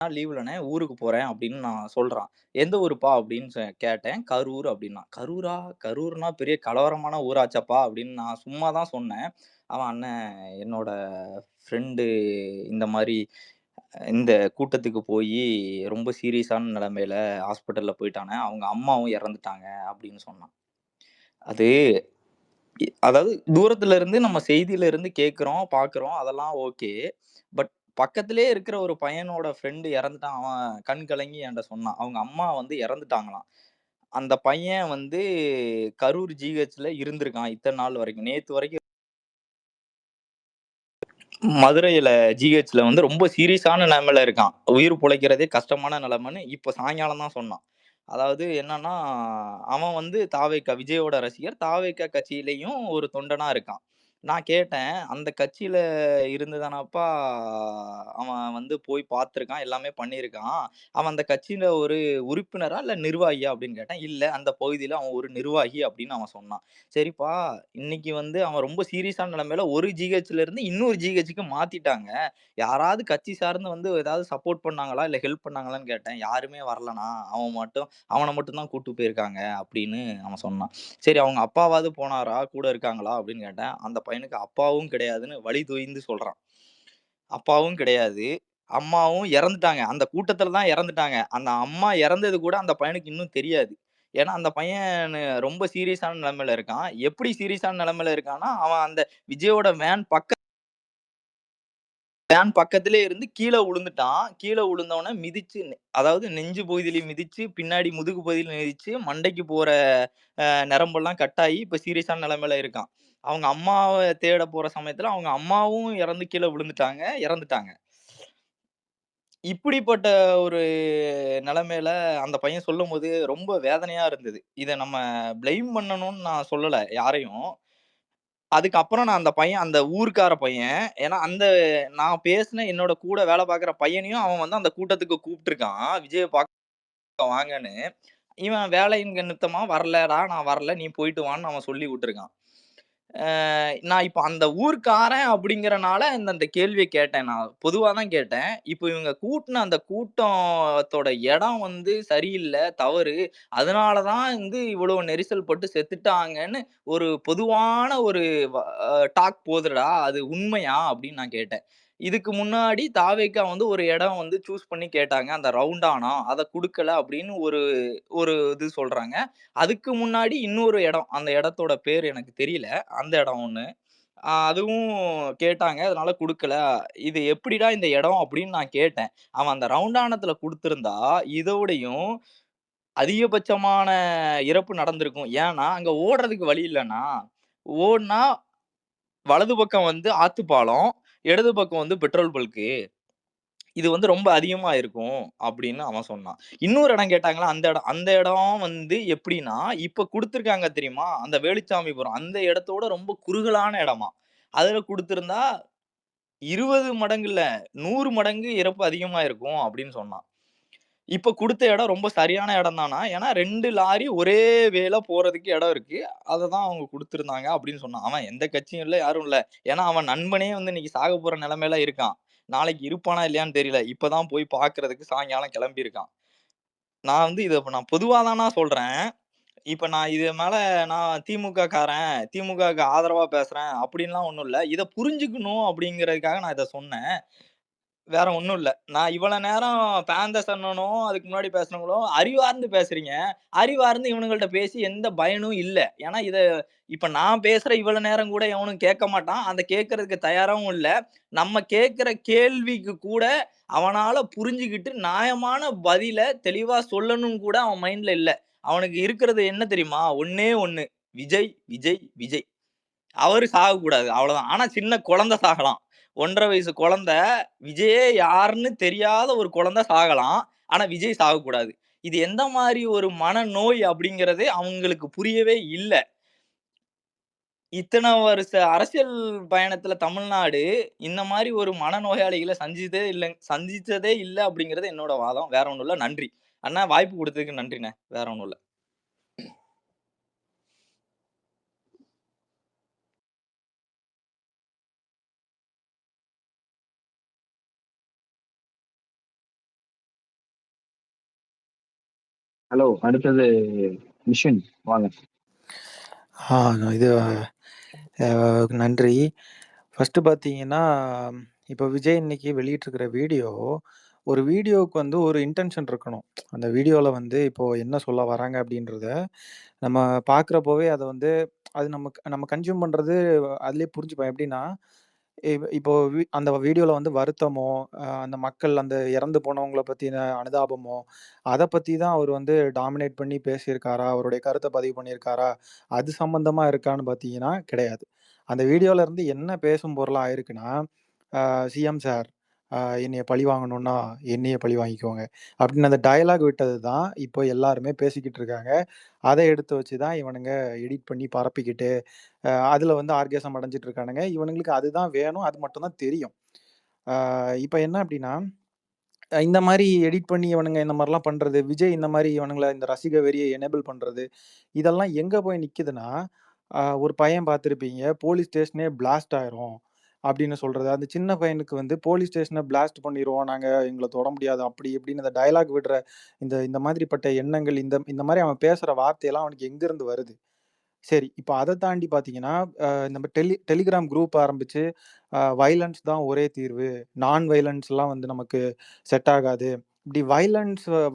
நாள் லீவுலண்ணே ஊருக்கு போறேன் அப்படின்னு நான் சொல்றான். எந்த ஊருப்பா அப்படின்னு கேட்டேன். கரூர் அப்படின்னான். கரூரா? கரூர்னா பெரிய கலவரமான ஊராச்சப்பா அப்படின்னு நான் சும்மா தான் சொன்னேன். அவன் அண்ணன் என்னோட ஃப்ரெண்டு இந்த மாரி இந்த கூட்டத்துக்கு போயி ரொம்ப சீரியஸான நிலைமையில ஹாஸ்பிட்டல்ல போயிட்டானே. அவங்க அம்மாவும் இறந்துட்டாங்க அப்படின்னு சொன்னான். அது அதாவது தூரத்துல இருந்து நம்ம செய்தியில இருந்து கேட்கிறோம், பார்க்கிறோம். அதெல்லாம் ஓகே. பட் பக்கத்திலேயே இருக்கிற ஒரு பையனோட ஃப்ரெண்ட் இறந்துட்டான். அவன் கண் கலங்கி என்ட்ட சொன்னான். அவங்க அம்மா வந்து இறந்துட்டாங்களாம். அந்த பையன் வந்து கரூர் ஜிஹெச்ல இருந்திருக்கான் இத்தன நாள் வரைக்கும். நேத்து வரைக்கும் மதுரையில ஜிஹெச்ல வந்து ரொம்ப சீரியஸான நிலைமையில இருக்கான். உயிர் பிழைக்கிறதே கஷ்டமான நிலைமைன்னு இப்ப சாயங்காலம் தான் சொன்னான். அதாவது என்னன்னா, அவன் வந்து விஜயோட ரசிகர். கட்சியிலயும் ஒரு தொண்டனா இருக்கான். நான் கேட்டேன், "அந்த கட்சியில இருந்து தானப்பா அவன் வந்து போய் பார்த்துருக்கான், எல்லாமே பண்ணியிருக்கான். அவன் அந்த கட்சியில ஒரு உறுப்பினரா? இல்ல நிர்வாகியா?" அப்படின்னு கேட்டேன். "இல்ல, அந்த பகுதியில அவன் ஒரு நிர்வாகி" அப்படின்னு அவன் சொன்னான். சரிப்பா, இன்னைக்கு வந்து அவன் ரொம்ப சீரியஸான நிலைமையில ஒரு ஜிஹெச்ல இருந்து இன்னொரு ஜிஹெச்சுக்கு மாத்திட்டாங்க. யாராவது கட்சி சார்ந்து வந்து ஏதாவது சப்போர்ட் பண்ணாங்களா? இல்ல ஹெல்ப் பண்ணாங்களான்னு கேட்டேன். யாருமே வரலண்ணா. அவன மட்டும் தான் கூட்டு போயிருக்காங்க அப்படின்னு அவன் சொன்னான். சரி அவங்க அப்பாவாவது போனாரா? கூட இருக்காங்களா? அப்படின்னு கேட்டேன். அந்த பையனுக்கு அப்பாவும் கிடையாதுன்னு வழி தோய்ந்து சொல்றான். அப்பாவும் கிடையாது. அம்மாவும் இறந்துட்டாங்க. அந்த கூட்டத்துல தான் இறந்துட்டாங்க. அந்த அம்மா இறந்தது கூட அந்த பையனுக்கு இன்னும் தெரியாது. ஏன்னா அந்த பையன் ரொம்ப சீரியஸான நிலைமையில இருக்கான். எப்படி சீரியஸான நிலைமையில இருக்கான்னா, அவன் அந்த விஜயோட வேன் பக்கத்திலேயே இருந்து கீழ விழுந்துட்டான். கீழ விழுந்தவுனே மிதிச்சு அதாவது நெஞ்சு பகுதியில மிதிச்சு, பின்னாடி முதுகு பகுதியில மிதிச்சு, மண்டைக்கு போற நரம்பெல்லாம் கட் ஆயி, இப்ப சீரியஸான நிலைமையில இருக்கான். அவங்க அம்மாவ தேட போற சமயத்துல, அவங்க அம்மாவும் இறந்து கீழ விழுந்துட்டாங்க, இறந்துட்டாங்க. இப்படிப்பட்ட ஒரு நிலைமையில அந்த பையன் சொல்லும்போது ரொம்ப வேதனையா இருந்தது. இத நம்ம ப்ளேம் பண்ணணும்னு நான் சொல்லல யாரையும். அதுக்கப்புறம் நான் அந்த ஊர்க்கார பையன். ஏன்னா நான் பேசின என்னோட கூட வேலை பார்க்கிற பையனையும் அவன் வந்து அந்த கூட்டத்துக்கு கூப்ட்டுருக்கான். விஜய பார்க்க வாங்கன்னு. இவன் வேலையின் நிமித்தமா வரலடா, நான் வரல. நீ போயிட்டு வான்னு அவன் சொல்லி விட்டுருக்கான். அ நான் இப்ப அந்த ஊர்க்காரன் அப்படிங்கிறனால அந்த கேள்விய கேட்டேன் நான். பொதுவா தான் கேட்டேன். இப்ப இவங்க கூட்டுன அந்த கூட்டத்தோட இடம் வந்து சரியில்ல, தவறு. அதனால தான் வந்து இவ்வளவு நெரிசல் பட்டு செத்துட்டாங்கன்னு ஒரு பொதுவான ஒரு வ டாக் போதுடா. அது உண்மையா? அப்படின்னு நான் கேட்டேன். இதுக்கு முன்னாடி தாவேக்கா வந்து ஒரு இடம் வந்து சூஸ் பண்ணி கேட்டாங்க. அந்த ரவுண்டானா, அத குடுக்கல அப்படின்னு ஒரு ஒரு இது சொல்றாங்க. அதுக்கு முன்னாடி இன்னொரு இடம். அந்த இடத்தோட பேரு எனக்கு தெரியல. அந்த இடம் ஒண்ணு. அதுவும் கேட்டாங்க. அதனால குடுக்கல. "இது எப்படிடா இந்த இடம்?" அப்படின்னு நான் கேட்டேன். அவன் அந்த ரவுண்டானத்துல குடுத்திருந்தா, இதோடையும் அதிகபட்சமான இறப்பு நடந்திருக்கும். ஏன்னா, அங்க ஓடுறதுக்கு வழி இல்லண்ணா. ஓடுனா வலது பக்கம் வந்து ஆத்துப்பாலம், இடது பக்கம் வந்து பெட்ரோல் பல்க்கு. இது வந்து ரொம்ப அதிகமா இருக்கும் அப்படின்னு அவன் சொன்னான். இன்னொரு இடம் கேட்டாங்களா, அந்த இடம் வந்து எப்படின்னா, இப்ப குடுத்துருக்காங்க தெரியுமா? அந்த வேலுச்சாமிபுரம். அந்த இடத்தோட ரொம்ப குறுகலான இடமாம். அதுல குடுத்திருந்தா 20 மடங்கு இல்ல, 100 மடங்கு இறப்பு அதிகமா இருக்கும் அப்படின்னு சொன்னான். இப்ப குடுத்த இடம் ரொம்ப சரியான இடம் தானா? ஏன்னா 2 லாரி ஒரே வேல போறதுக்கு இடம் இருக்கு. அத தான் அவங்க குடுத்திருந்தாங்க அப்படின்னு சொன்னான். அவன் எந்த கட்சியும் இல்ல, யாரும் இல்ல. ஏன்னா அவன் நண்பனே வந்து இன்னைக்கு சாக போற நிலைமையில இருக்கான். நாளைக்கு இருப்பானா இல்லையான்னு தெரியல. இப்ப தான் போய் பார்க்கறதுக்கு சாயங்காலம் கிளம்பியிருக்கான். நான் பொதுவா தாண்ணா சொல்றேன். இப்ப நான் இது மேல நான் திமுக காரன், திமுகவுக்கு ஆதரவா பேசுறேன் அப்படின்லாம் ஒண்ணும் இல்ல. இத புரிஞ்சுக்கணும் அப்படிங்கிறதுக்காக நான் இத சொன்னேன். வேற ஒண்ணும் இல்ல. நான் இவ்வள நேரம் பேந்தர்ஸ் அண்ணனும், அதுக்கு முன்னாடி பேசினவங்களும் அறிவார்ந்து பேசுறீங்க. அறிவார்ந்து இவனுங்கள்ட்ட பேசி எந்த பயனும் இல்ல. ஏன்னா இப்ப நான் பேசுற இவ்வள நேரம் கூட எவனும் கேட்க மாட்டான். அந்த கேட்கறதுக்கு தயாராவும் இல்ல. நம்ம கேட்கிற கேள்விக்கு கூட அவனால புரிஞ்சுகிட்டு நியாயமான பதில தெளிவா சொல்லணும்னு கூட அவன் மைண்ட்ல இல்ல. அவனுக்கு இருக்கிறது என்ன தெரியுமா? ஒண்ணே ஒண்ணு. விஜய், விஜய், விஜய். அவரு சாகக்கூடாது. அவ்வளவுதான். ஆனா சின்ன குழந்தை சாகலாம். 1 1/2 வயசு குழந்தை, விஜயே யாருன்னு தெரியாத ஒரு குழந்தை சாகலாம். ஆனா விஜய் சாகக்கூடாது. இது எந்த மாரி ஒரு மனநோய் அப்படிங்கிறதே அவங்களுக்கு புரியவே இல்ல. இத்தன வருஷ அரசியல் பயணத்துல தமிழ்நாடு இந்த மாரி ஒரு மனநோயாளிகள சந்திச்சதே இல்ல அப்படிங்கிறது என்னோட வாதம். வேற ஒண்ணும் இல்ல. நன்றி. அண்ணா வாய்ப்பு குடுத்ததுக்கு நன்றிண்ணே. வேற ஒண்ணும் இல்ல. ஹலோ, அடுத்தது மிஷன் வாங்க. ஆ இது நன்றி. ஃபர்ஸ்ட்டு பார்த்தீங்கன்னா, இப்போ விஜய் இன்னைக்கு வெளியிட்டிருக்கிற வீடியோ, ஒரு வீடியோவுக்கு வந்து ஒரு இன்டென்ஷன் இருக்கணும். அந்த வீடியோல வந்து இப்போ என்ன சொல்ல வராங்க அப்படின்றத, நம்ம பார்க்குறப்போவே அத வந்து அது நம்ம கன்சியூம் பண்றது அதிலேயே புரிஞ்சுப்போம். எப்படின்னா, இப்போ அந்த வீடியோல வந்து வருத்தமோ, அந்த மக்கள் அந்த இறந்து போனவங்கள பத்தின அனுதாபமோ, அத பத்தி தான் அவர் வந்து டாமினேட் பண்ணி பேசியிருக்காரா? அவருடைய கருத்த பதிவு பண்ணியிருக்காரா? அது சம்மந்தமா இருக்கான்னு பார்த்தீங்கன்னா, கிடையாது. அந்த வீடியோல இருந்து என்ன பேசும் பொருளா ஆயிருக்குன்னா, "சிஎம் சார், என்னைய பழி வாங்கணும்னா, என்னையே பழி வாங்கிக்கோங்க." அப்படின்னு அந்த டயலாக் விட்டது தான் இப்போ எல்லாருமே பேசிக்கிட்டு இருக்காங்க. அத எடுத்து வச்சு தான் இவனுங்க எடிட் பண்ணி பரப்பிக்கிட்டு, அதுல வந்து ஆர்கேசம் அடைஞ்சுட்டு இருக்கானுங்க. இவனுங்களுக்கு அதுதான் வேணும். அது மட்டும் தான் தெரியும். இப்ப என்ன அப்படின்னா, இந்த மாரி எடிட் பண்ணி இவனுங்க இந்த மாரிலாம் பண்றது, விஜய் இந்த மாரி இவனுங்கள இந்த ரசிக வெறிய எனேபிள் பண்றது, இதெல்லாம் எங்க போய் நிக்குதுன்னா, ஒரு பையன் பார்த்திருப்பீங்க, "போலீஸ் ஸ்டேஷனே பிளாஸ்ட் ஆயிரும்." அப்படின்னு சொல்றது. அந்த சின்ன பையனுக்கு வந்து போலீஸ் ஸ்டேஷன பிளாஸ்ட் பண்ணிருவோம். எங்கள தொட முடியாது. அப்படி இப்படின்னு இந்த டயலாக் விடுற இந்த இந்த மாதிரிப்பட்ட எண்ணங்கள், இந்த இந்த மாரி அவன் பேசுற வார்த்தையெல்லாம் அவனுக்கு எங்கருந்து வருது? சரி. இப்ப அத தாண்டி பார்த்தீங்கன்னா, நம்ம டெலிகிராம் குரூப் ஆரம்பிச்சு, வயலன்ஸ் தான் ஒரே தீர்வு. நான் வயலன்ஸ்லாம் வந்து நமக்கு செட் ஆகாது. இப்படி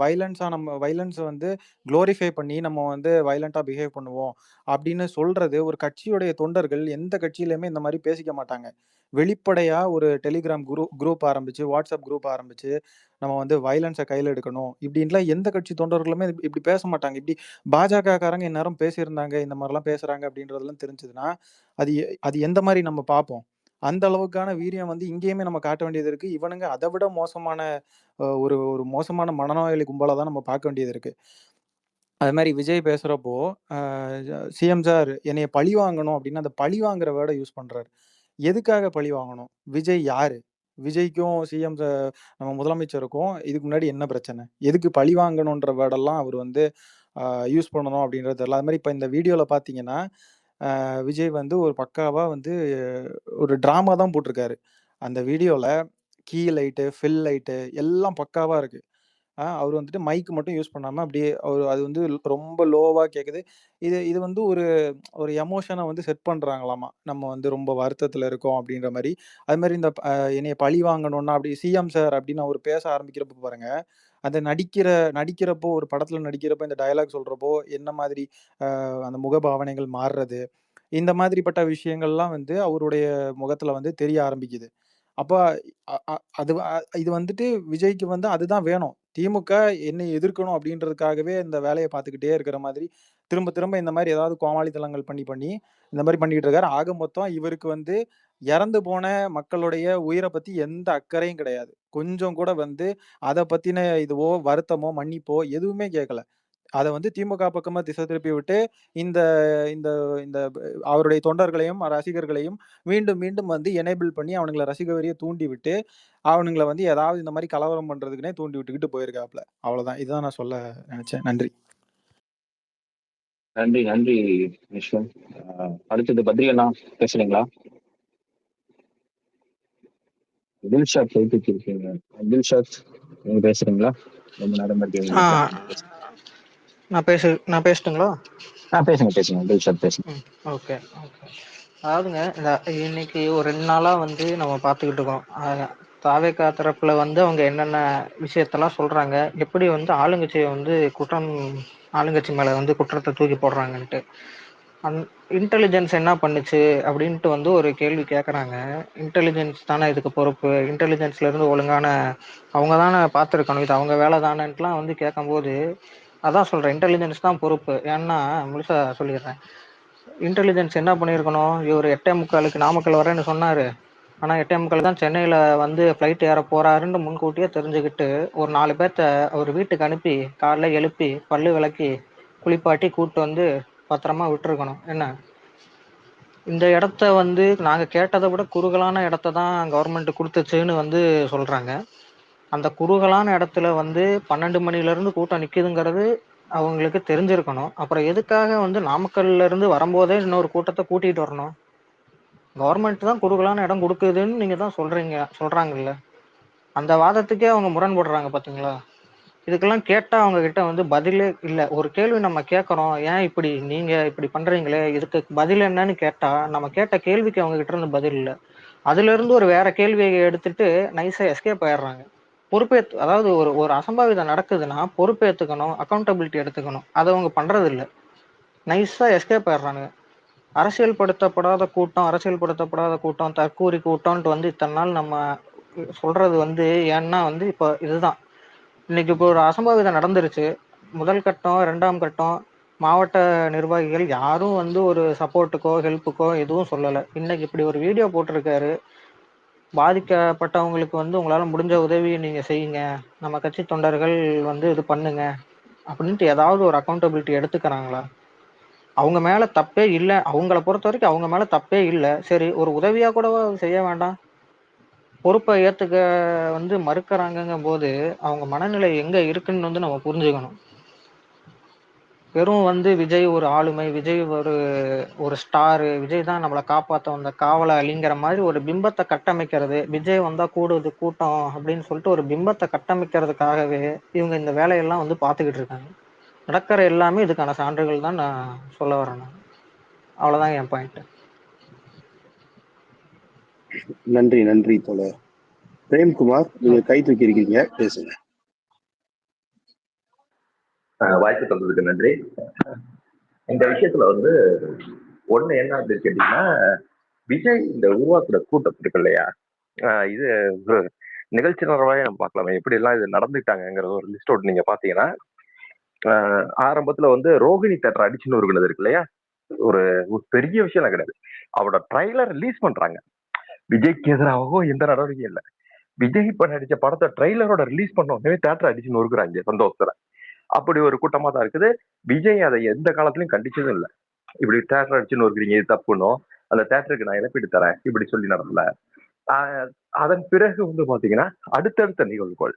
வயலன்ஸ வந்து குளோரிஃபை பண்ணி நம்ம வந்து வயலன்ட்டா பிஹேவ் பண்ணுவோம். அப்படின்னு சொல்றது ஒரு கட்சியுடைய தொண்டர்கள் எந்த கட்சியிலயுமே இந்த மாரி பேசிக்க மாட்டாங்க. வெளிப்படையா ஒரு டெலிகிராம் குரூப் ஆரம்பிச்சு, வாட்ஸ்அப் குரூப் ஆரம்பிச்சு, நம்ம வந்து வயலன்ஸ கையில எடுக்கணும். இப்படின்லாம் எந்த கட்சி தொண்டர்களுமே இப்படி பேச மாட்டாங்க. இப்படி பாஜகக்காரங்க இந்நேரம் பேசியிருந்தாங்க, இந்த மாரிலாம் பேசுறாங்க அப்படின்றதெல்லாம் தெரிஞ்சதுன்னா, அது எந்த மாரி நம்ம பார்ப்போம். அந்த அளவுக்கான வீரியம் வந்து இங்கேயுமே நம்ம காட்ட வேண்டியது இருக்கு. இவனுங்க அத விட மோசமான ஒரு ஒரு மோசமான மனநோயாளி கும்பல தான் நம்ம பார்க்க வேண்டியது இருக்கு. அது மாரி விஜய் பேசுறப்போ, அ "சிஎம் சார் என்னைய பழி வாங்கணும்" அப்படின்னு அந்த பழி வாங்குற வேர்ட யூஸ் பண்றாரு. எதுக்காக பழி வாங்கணும்? விஜய் யாரு? விஜய்க்கும் நம்ம முதலமைச்சருக்கும் இதுக்கு முன்னாடி என்ன பிரச்சனை? எதுக்கு பழி வாங்கணுன்ற வேர்டெல்லாம் அவர் வந்து அ யூஸ் பண்ணணும் அப்படின்றது தெரியல. அது மாரி இப்ப இந்த வீடியோல பார்த்தீங்கன்னா, விஜய் வந்து ஒரு பக்காவா வந்து ஒரு டிராமா தான் போட்டிருக்காரு. அந்த வீடியோல கீ லைட்டு, ஃபில் லைட்டு எல்லாம் பக்காவா இருக்கு. அவரு வந்துட்டு மைக் மட்டும் யூஸ் பண்ணாம அப்படியே அது வந்து ரொம்ப லோவா கேட்குது. இது இது வந்து ஒரு ஒரு எமோஷன வந்து செட் பண்றாங்களாமா. நம்ம வந்து ரொம்ப வருத்தத்தில இருக்கோம் அப்படின்ற மாரி. அது மாரி இந்த என்னைய பழி வாங்கணும்னா அப்படி சிஎம் சார் அப்படின்னு அவரு பேச ஆரம்பிக்கிறப்ப பாருங்க, அந்த நடிக்கிறப்போ ஒரு படத்துல நடிக்கிறப்போ இந்த டயலாக் சொல்றப்போ என்ன மாதிரி அந்த முகபாவனைகள் மாறுறது. இந்த மாதிரிப்பட்ட விஷயங்கள்லாம் வந்து அவருடைய முகத்துல வந்து தெரிய ஆரம்பிக்குது. அப்ப அ அ அது இது வந்துட்டு விஜய்க்கு வந்து அதுதான் வேணும். திமுக என்னை எதிர்க்கணும் அப்படின்றதுக்காகவே இந்த வேலைய பார்த்துக்கிட்டே இருக்கிற மாதிரி, திரும்ப திரும்ப இந்த மாரி ஏதாவது கோமாளித்தனங்கள் பண்ணி, இந்த மாரி பண்ணிக்கிட்டு இருக்காரு. ஆக மொத்தம் இவருக்கு வந்து இறந்து போன மக்களுடைய உயிர பத்தி எந்த அக்கறையும் கிடையாது. கொஞ்சம் கூட வந்து அத பத்தின இதுவோ, வருத்தமோ, மன்னிப்போ எதுவுமே கேட்கல. அத வந்து திமுக பக்கமா திசை திருப்பி விட்டு, இந்த இந்த இந்த அவருடைய தொண்டர்களையும், ரசிகர்களையும் மீண்டும் மீண்டும் வந்து எனேபிள் பண்ணி அவனுங்கள ரசிக வெறிய தூண்டி விட்டு, அவனுங்கள வந்து ஏதாவது இந்த மாரி கலவரம் பண்றதுக்குன்னே தூண்டி விட்டுக்கிட்டு போயிருக்காப்ல. அவ்வளோதான். இதுதான் நான் சொல்ல நெனச்சேன். நன்றி. நன்றி, நன்றி விஸ்வம். அடுத்தது பத்ரி அண்ணா பேசுறீங்களா? தில்ஷாத் பேசிட்டு இருக்கீங்க. தில்ஷாத், நீங்க பேசுறீங்களா? ரொம்ப நேரம் இருக்கு ஆ உங்களுக்கு. நான் பேசட்டுங்களா? பேசுங்க, பேசுங்க. தில்ஷாத் பேசுங்க. ம். Okay, okay. அதாவதுங்க, இன்னைக்கு ஒரு 2 நாளா வந்து நம்ம பார்த்துக்கிட்டு இருக்கோம். தாவேகா தரப்புல வந்து அவங்க என்னென்ன விஷயத்தெல்லாம் சொல்றாங்க, எப்படி வந்து ஆளுங்கட்சி மேல வந்து குற்றத்த தூக்கி போடுறாங்கன்ட்டு. அன் இன்டெலிஜென்ஸ் என்ன பண்ணுச்சு அப்படின்ட்டு வந்து ஒரு கேள்வி கேட்கறாங்க. இன்டெலிஜென்ஸ் தானே இதுக்கு பொறுப்பு. இன்டெலிஜென்ஸ்ல இருந்து ஒழுங்கான அவங்க தானே பார்த்துருக்கணும். இது அவங்க வேலை தானேன்ட்டுலாம் வந்து கேட்கும்போது, அதான் சொல்றேன். இன்டெலிஜென்ஸ் தான் பொறுப்பு. ஏன்னா, முழுசா சொல்லிடுறேன். இன்டெலிஜென்ஸ் என்ன பண்ணியிருக்கணும், இவரு 8:45க்கு நாமக்கல் வரேன்னு சொன்னாரு. ஆனா 8:45 தான் சென்னையில வந்து ஃப்ளைட் ஏற போறாருன்னு முன்கூட்டியே தெரிஞ்சுக்கிட்டு, ஒரு 4 பேத்த அவரு வீட்டுக்கு அனுப்பி, காலைல எழுப்பி, பல்லு விளக்கி, குளிப்பாட்டி கூட்டு வந்து பத்திரமா விட்டுருக்கணும். என்ன? இந்த இடத்த வந்து நாங்க கேட்டத விட குறுகலான இடத்த தான் கவர்மெண்ட் குடுத்துச்சுன்னு வந்து சொல்றாங்க. அந்த குறுகலான இடத்துல வந்து 12 மணிலேருந்து கூட்டம் நிக்குதுங்கிறது அவங்களுக்கு தெரிஞ்சிருக்கணும். அப்புறம் எதுக்காக வந்து நாமக்கல்ல இருந்து வரும்போதே இன்னொரு கூட்டத்த கூட்டிட்டு வரணும்? கவர்மெண்ட் தான் குறுகலான இடம் குடுக்குதுன்னு நீங்க தான் சொல்றாங்கல்ல. அந்த வாதத்துக்கே அவங்க முரண்படுறாங்க பார்த்தீங்களா? இதுக்கெல்லாம் கேட்டா அவங்க கிட்ட வந்து பதிலே இல்ல. ஒரு கேள்வி நம்ம கேட்கறோம், ஏன் இப்படி நீங்க இப்படி பண்றீங்களே, இதுக்கு பதில் என்னன்னு கேட்டா, நம்ம கேட்ட கேள்விக்கு அவங்க கிட்ட இருந்து பதில் இல்ல. அதுல இருந்து ஒரு வேற கேள்விய எடுத்துட்டு நைஸா எஸ்கேப் ஆயிடுறாங்க. அதாவது ஒரு ஒரு அசம்பாவிதம் நடக்குதுன்னா பொறுப்பேத்துக்கணும், அக்கவுண்டபிலிட்டி எடுத்துக்கணும். அத அவங்க பண்றதில்ல. நைஸா எஸ்கேப் ஆயிடுறானுங்க. அரசியல்படுத்தப்படாத கூட்டம், தற்கூரி கூட்டம்ன்ட்டு வந்து இத்தன நாள் நம்ம சொல்றது வந்து ஏன்னா வந்து இப்ப இதுதான். இன்னைக்கு இப்போ ஒரு அசம்பாவிதம் நடந்துருச்சு. முதல் கட்டம், 2ஆம் கட்டம், மாவட்ட நிர்வாகிகள் யாரும் வந்து ஒரு சப்போர்ட்டுக்கோ, ஹெல்ப்புக்கோ எதுவும் சொல்லல. இன்னைக்கு இப்படி ஒரு வீடியோ போட்டிருக்காரு. பாதிக்கப்பட்டவங்களுக்கு வந்து உங்களால முடிஞ்ச உதவிய நீங்க செய்யுங்க. நம்ம கட்சி தொண்டர்கள் வந்து இது பண்ணுங்க. அப்படின்ட்டு ஏதாவது ஒரு அக்கவுண்டபிலிட்டி எடுத்துக்கிறாங்களா? அவங்க மேல தப்பே இல்ல. அவங்கள பொறுத்தவரைக்கும் அவங்க மேல தப்பே இல்ல. சரி ஒரு உதவியா கூடவா செய்ய வேண்டாம்? பொறுப்ப ஏத்துக்க வந்து மறுக்கறாங்கங்கும்போது, அவங்க மனநிலை எங்க இருக்குன்னு வந்து நம்ம புரிஞ்சுக்கணும். வெறும் வந்து விஜய் ஒரு ஆளுமை, விஜய் ஒரு ஒரு ஸ்டாரு, விஜய் தான் நம்மள காப்பாத்த வந்த காவலாளிங்கிற மாரி ஒரு பிம்பத்த கட்டமைக்கிறது. விஜய் வந்தா கூடுது கூட்டம் அப்படின்னு சொல்லிட்டு ஒரு பிம்பத்த கட்டமைக்கிறதுக்காகவே இவங்க இந்த வேலையெல்லாம் வந்து பார்த்துக்கிட்டு இருக்காங்க. நடக்கிற எல்லாமே இதுக்கான சான்றுகள் தான் நான் சொல்ல வரேன் நான். அவ்வளோதான் என் பாயிண்ட். நன்றி நன்றி தோழர் பிரேம்குமார், நீங்க கை தூக்கி இருக்கீங்க, பேசுங்க. வாய்ப்பு தந்ததுக்கு நன்றி. இந்த விஷயத்துல வந்து ஒண்ணு என்ன அப்படின்னு கேட்டீங்கன்னா, விஜய் இந்த உருவாக்குற கூட்டம் இருக்கு இல்லையா, இது ஒரு நிகழ்ச்சி நிறவாவே நம்ம பார்க்கலாமே எப்படி எல்லாம் இது நடந்துட்டாங்கிற ஒரு லிஸ்ட் அவுட் நீங்க பாத்தீங்கன்னா, ஆரம்பத்துல வந்து ரோகிணி தேட்டர் அடிச்சுன்னு இருக்கிறது இருக்கு இல்லையா, ஒரு பெரிய விஷயம் கிடையாது. அவரோட ட்ரைலர் ரிலீஸ் பண்றாங்க. விஜய்க்கு எதிராகவோ எந்த நடவடிக்கையும் இல்லை. விஜய் இப்ப நடிச்ச படத்தை ட்ரெய்லரோட ரிலீஸ் பண்ண உடனே தேட்டர் அடிச்சு நொறுக்குறாங்க சந்தோஷத்துல. அப்படி ஒரு கூட்டமா தான் இருக்குது. விஜய் அதை எந்த காலத்திலயும் கண்டிச்சதும் இல்லை. இப்படி தேட்டர் அடிச்சு நொறுக்குறீங்க, இது தப்புன்னும், அந்த தேட்டருக்கு நான் இழப்பீடு தரேன் இப்படி சொல்லி நடத்தல. அதன் பிறகு வந்து பாத்தீங்கன்னா அடுத்தடுத்த நிகழ்வுகள்,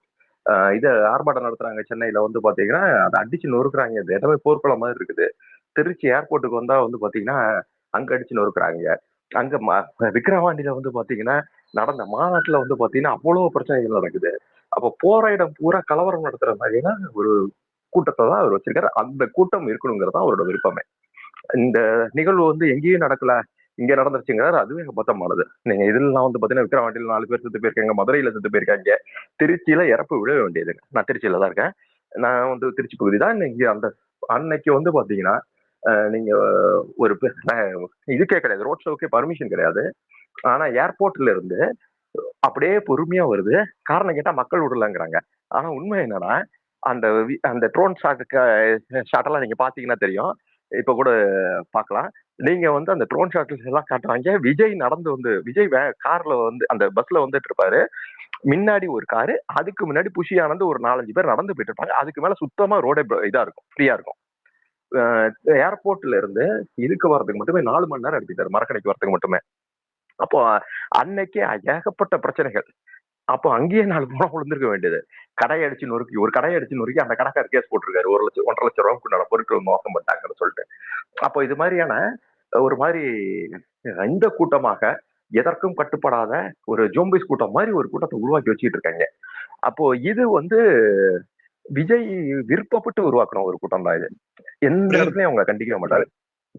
இதை ஆர்ப்பாட்டம் நடத்துறாங்க சென்னையில வந்து பாத்தீங்கன்னா அதை அடிச்சு நொறுக்குறாங்க. இந்த இடமே போர்க்குளம் மாதிரி இருக்குது. திருச்சி ஏர்போர்ட்டுக்கு வந்தா வந்து பாத்தீங்கன்னா அங்க அடிச்சு நொறுக்குறாங்க. அங்க விக்கிரவாண்டியில வந்து பாத்தீங்கன்னா நடந்த மாநாட்டுல வந்து பாத்தீங்கன்னா அவ்வளவு பிரச்சனைகள் நடக்குது. அப்ப போற இடம் பூரா கலவரம் நடத்துற மாதிரியான ஒரு கூட்டத்தை தான் அவர் வச்சிருக்காரு. அந்த கூட்டம் இருக்கணுங்கிறது தான் அவரோட விருப்பமே. இந்த நிகழ்வு வந்து எங்கேயும் நடக்கல, இங்க நடந்துருச்சுங்கிறாரு. அதுவே அபத்தமானது. நீங்க இதெல்லாம் வந்து பாத்தீங்கன்னா விக்கிரவாண்டியில 4 பேர் செத்து போயிருக்காங்க, மதுரையில செத்து போயிருக்காங்க, திருச்சியில இறப்பு விழ வேண்டியது. நான் திருச்சியில தான் இருக்கேன். நான் வந்து திருச்சி பகுதி தான். இன்னைக்கு அந்த அன்னைக்கு வந்து பாத்தீங்கன்னா நீங்க ஒரு இதுக்கே கிடையாது, ரோட் ஷோக்கே பர்மிஷன் கிடையாது. ஆனா ஏர்போர்ட்ல இருந்து அப்படியே பொறுமையா வருது. காரணம் கேட்டா மக்கள் விடலங்கிறாங்க. ஆனா உண்மை என்னன்னா, அந்த அந்த ட்ரோன் ஷாட் எல்லாம் நீங்க பாத்தீங்கன்னா தெரியும். இப்ப கூட பாக்கலாம். நீங்க வந்து அந்த ட்ரோன் ஷாட்ஸ் எல்லாம் காட்டுறாங்க. விஜய் நடந்து வந்து விஜய் கார்ல வந்து அந்த பஸ்ல வந்துட்டு இருப்பாரு. முன்னாடி ஒரு காரு, அதுக்கு முன்னாடி புஷி ஆனந்து ஒரு 4-5 பேர் நடந்து போயிட்டு இருப்பாங்க. அதுக்கு மேல சுத்தமா ரோடே இதா இருக்கும், ஃப்ரீயா இருக்கும். ஏர்போர்ட்ல இருந்து இதுக்கு வர்றதுக்கு மட்டுமே 4 மணி நேரம் எடுத்துட்டாரு, மரக்கடைக்கு வர்றதுக்கு மட்டுமே. அப்போ அன்னைக்கே ஏகப்பட்ட பிரச்சனைகள். அப்போ அங்கேயே 4 பணம் விழுந்திருக்க வேண்டியது. கடை அடிச்சு நொறுக்கி, ஒரு கடை அடிச்சு நொறுக்கி அந்த கடைக்காரர் கேஸ் போட்டிருக்காரு. 1 லட்சம் 1.5 லட்சம் ரூபாய்க்குண்டான பொருட்கள் மோசம் பண்ணிட்டாங்கன்னு சொல்லிட்டு. அப்போ இது மாதிரியான ஒரு மாதிரி இந்த கூட்டமாக எதற்கும் கட்டுப்படாத ஒரு ஜோம்பிஸ் கூட்டம் மாதிரி ஒரு கூட்டத்தை உருவாக்கி வச்சுட்டு இருக்காங்க. அப்போ இது வந்து விஜய் விருப்பப்பட்டு உருவாக்கணும் ஒரு கூட்டம் தான் இது. எந்த இடத்துலயும் அவங்க கண்டிக்கவே மாட்டாரு.